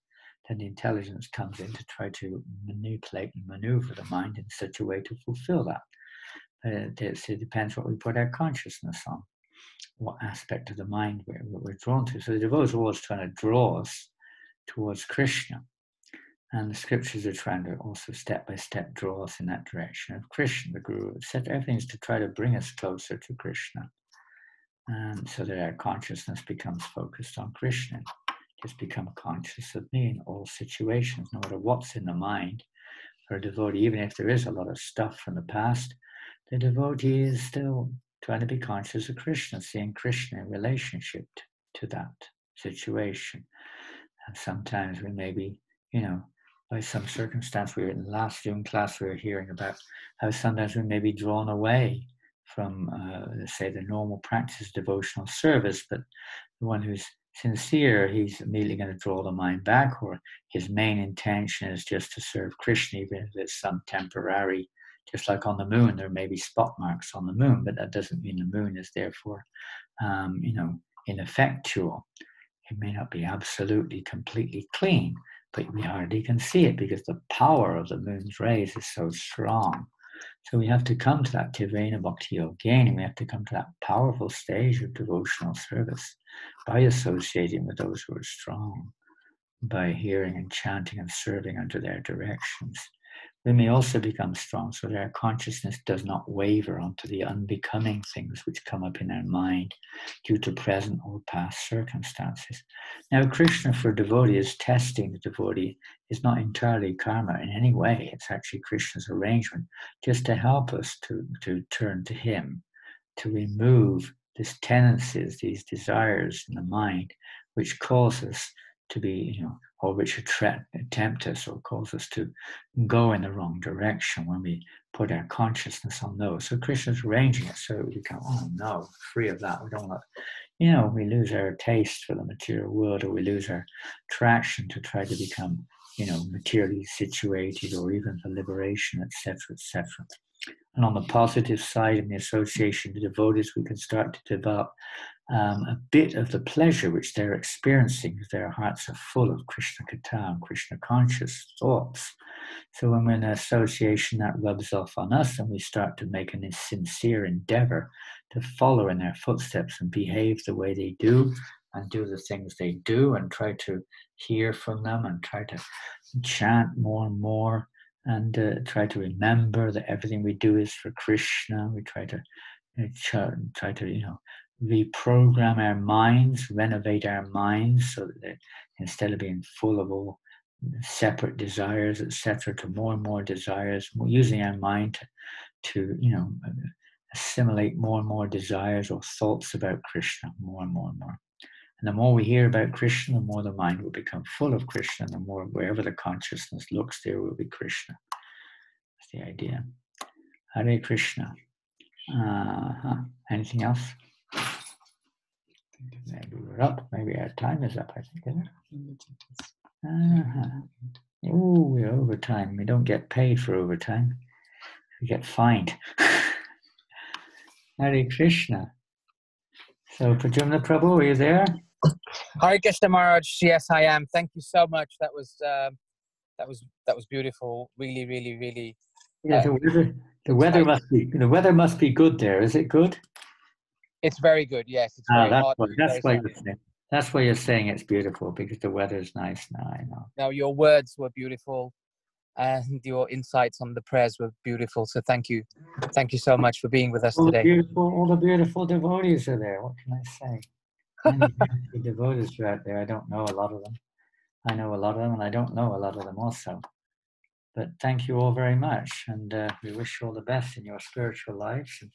Then the intelligence comes in to try to manipulate and maneuver the mind in such a way to fulfill that. It depends what we put our consciousness on, what aspect of the mind we're drawn to. So the devotee is always trying to draw us towards Krishna. And the scriptures are trying to also step by step draw us in that direction of Krishna, the Guru, etc. Everything's to try to bring us closer to Krishna. And so that our consciousness becomes focused on Krishna. Just become conscious of me in all situations, no matter what's in the mind. For a devotee, even if there is a lot of stuff from the past, the devotee is still trying to be conscious of Krishna, seeing Krishna in relationship to that situation. And sometimes we may be, by some circumstance, we were in the last Zoom class, we were hearing about how sometimes we may be drawn away from, let's say, the normal practice of devotional service, but the one who's sincere, he's immediately going to draw the mind back, or his main intention is just to serve Krishna, even if it's some temporary, just like on the moon, there may be spot marks on the moon, but that doesn't mean the moon is therefore, ineffectual. It may not be absolutely, completely clean, but we hardly can see it because the power of the moon's rays is so strong. So we have to come to that Tivena Bhakti Yogini. We have to come to that powerful stage of devotional service by associating with those who are strong, by hearing and chanting and serving under their directions. we may also become strong so that our consciousness does not waver onto the unbecoming things which come up in our mind due to present or past circumstances. Now, Krishna for devotee is testing the devotee, is not entirely karma in any way. It's actually Krishna's arrangement just to help us to turn to him, to remove these tendencies, these desires in the mind, which cause us to be, or which tempt us or cause us to go in the wrong direction when we put our consciousness on those. So Krishna's arranging it so we become, oh no, free of that. We don't want, we lose our taste for the material world, or we lose our attraction to try to become, materially situated, or even the liberation, etc., etc. And on the positive side, in the association with devotees, we can start to develop a bit of the pleasure which they're experiencing, because their hearts are full of Krishna Katha and Krishna conscious thoughts. So when we're in an association, that rubs off on us, and we start to make a sincere endeavor to follow in their footsteps and behave the way they do, and do the things they do, and try to hear from them, and try to chant more and more, and try to remember that everything we do is for Krishna. We try to reprogram our minds, renovate our minds, so that instead of being full of all separate desires, etc., to more and more desires, using our mind to assimilate more and more desires or thoughts about Krishna, more and more and more. And the more we hear about Krishna, the more the mind will become full of Krishna, and the more wherever the consciousness looks, there will be Krishna. That's the idea. Hare Krishna. Anything else? Maybe we're up. Maybe our time is up, I think, isn't it? Oh, we're overtime. We don't get paid for overtime. We get fined. Hare Krishna. So, Prajumna Prabhu, are you there? Hare Krishna Maharaj. Yes, I am. Thank you so much. That was beautiful. Really, really, really. Yeah, the weather must be good there. Is it good? It's very good. Yes, it's very hot. That's why you're saying it's beautiful, because the weather is nice now. I know. Now, your words were beautiful, and your insights on the prayers were beautiful. So thank you so much for being with us today. All the beautiful devotees are there. What can I say? Many beautiful devotees are out there. I don't know a lot of them. I know a lot of them, and I don't know a lot of them also. But thank you all very much, and we wish you all the best in your spiritual lives, and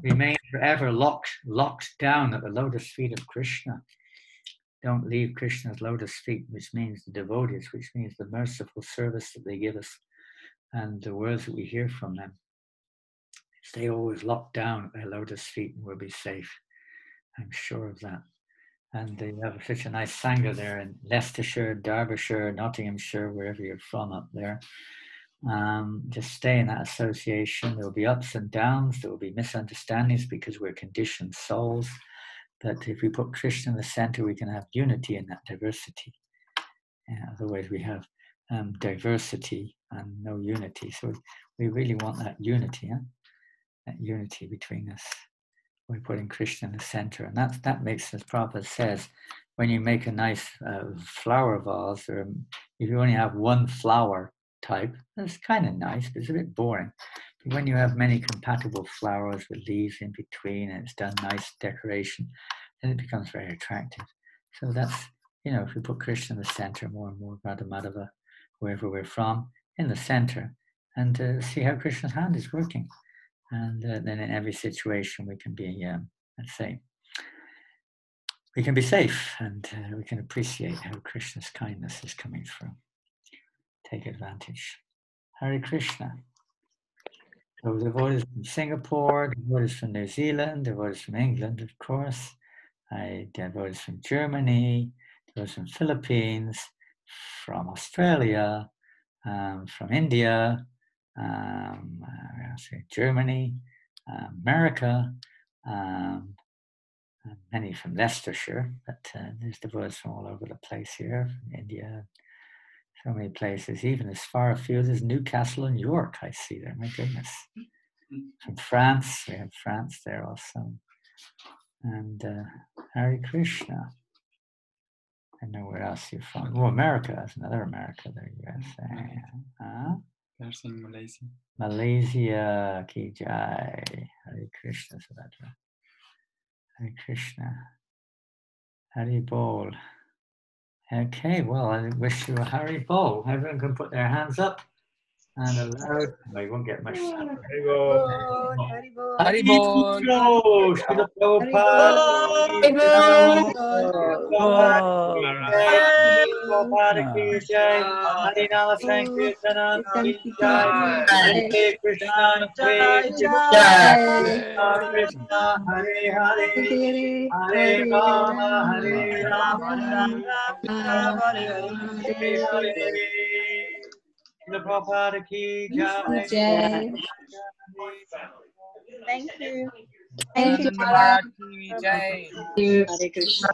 remain forever locked down at the lotus feet of Krishna. Don't leave Krishna's lotus feet, which means the devotees, which means the merciful service that they give us, and the words that we hear from them. Stay always locked down at their lotus feet, and we'll be safe. I'm sure of that. And they have such a nice sangha there in Leicestershire, Derbyshire, Nottinghamshire, wherever you're from up there. Just stay in that association. There will be ups and downs. There will be misunderstandings because we're conditioned souls. But if we put Krishna in the center, we can have unity in that diversity. Otherwise, we have diversity and no unity. So we really want that unity, that unity between us. We're putting Krishna in the center, and that makes, as Prabhupada says, when you make a nice flower vase, or if you only have one flower type, that's kind of nice, but it's a bit boring. But when you have many compatible flowers with leaves in between, and it's done nice decoration, then it becomes very attractive. So that's, if we put Krishna in the center more and more, Radha Madhava, wherever we're from, in the center, and see how Krishna's hand is working. And then in every situation we can be, we can be safe, and we can appreciate how Krishna's kindness is coming through. Take advantage. Hare Krishna. So devotees from Singapore, devotees from New Zealand, devotees from England, of course, devotees from Germany, devotees from Philippines, from Australia, from India, Germany, America, many from Leicestershire, but there's devotees from all over the place here, from India, so many places, even as far afield as Newcastle and York, I see there, my goodness. From France, we have France there also. And Hare Krishna. I know where else you're from. Oh, America, there's another America there, USA. There's in Malaysia. Malaysia ki jai. Hare Krishna Savadra. Hare Krishna. Hare Bol. Okay, well, I wish you a Hare Bol. Everyone can put their hands up and aloud. We won't get much sound. Hare Bol. Haribol. Srila Prabhupada ki jai. Harinama Sankirtanam ki jai. Hare Krishna, Krishna, Hare Hare, Hare Rama, Hare Rama, Hare Hare. Srila Prabhupada ki jai. Thank you. Maharaj ki jai. Hare Krishna.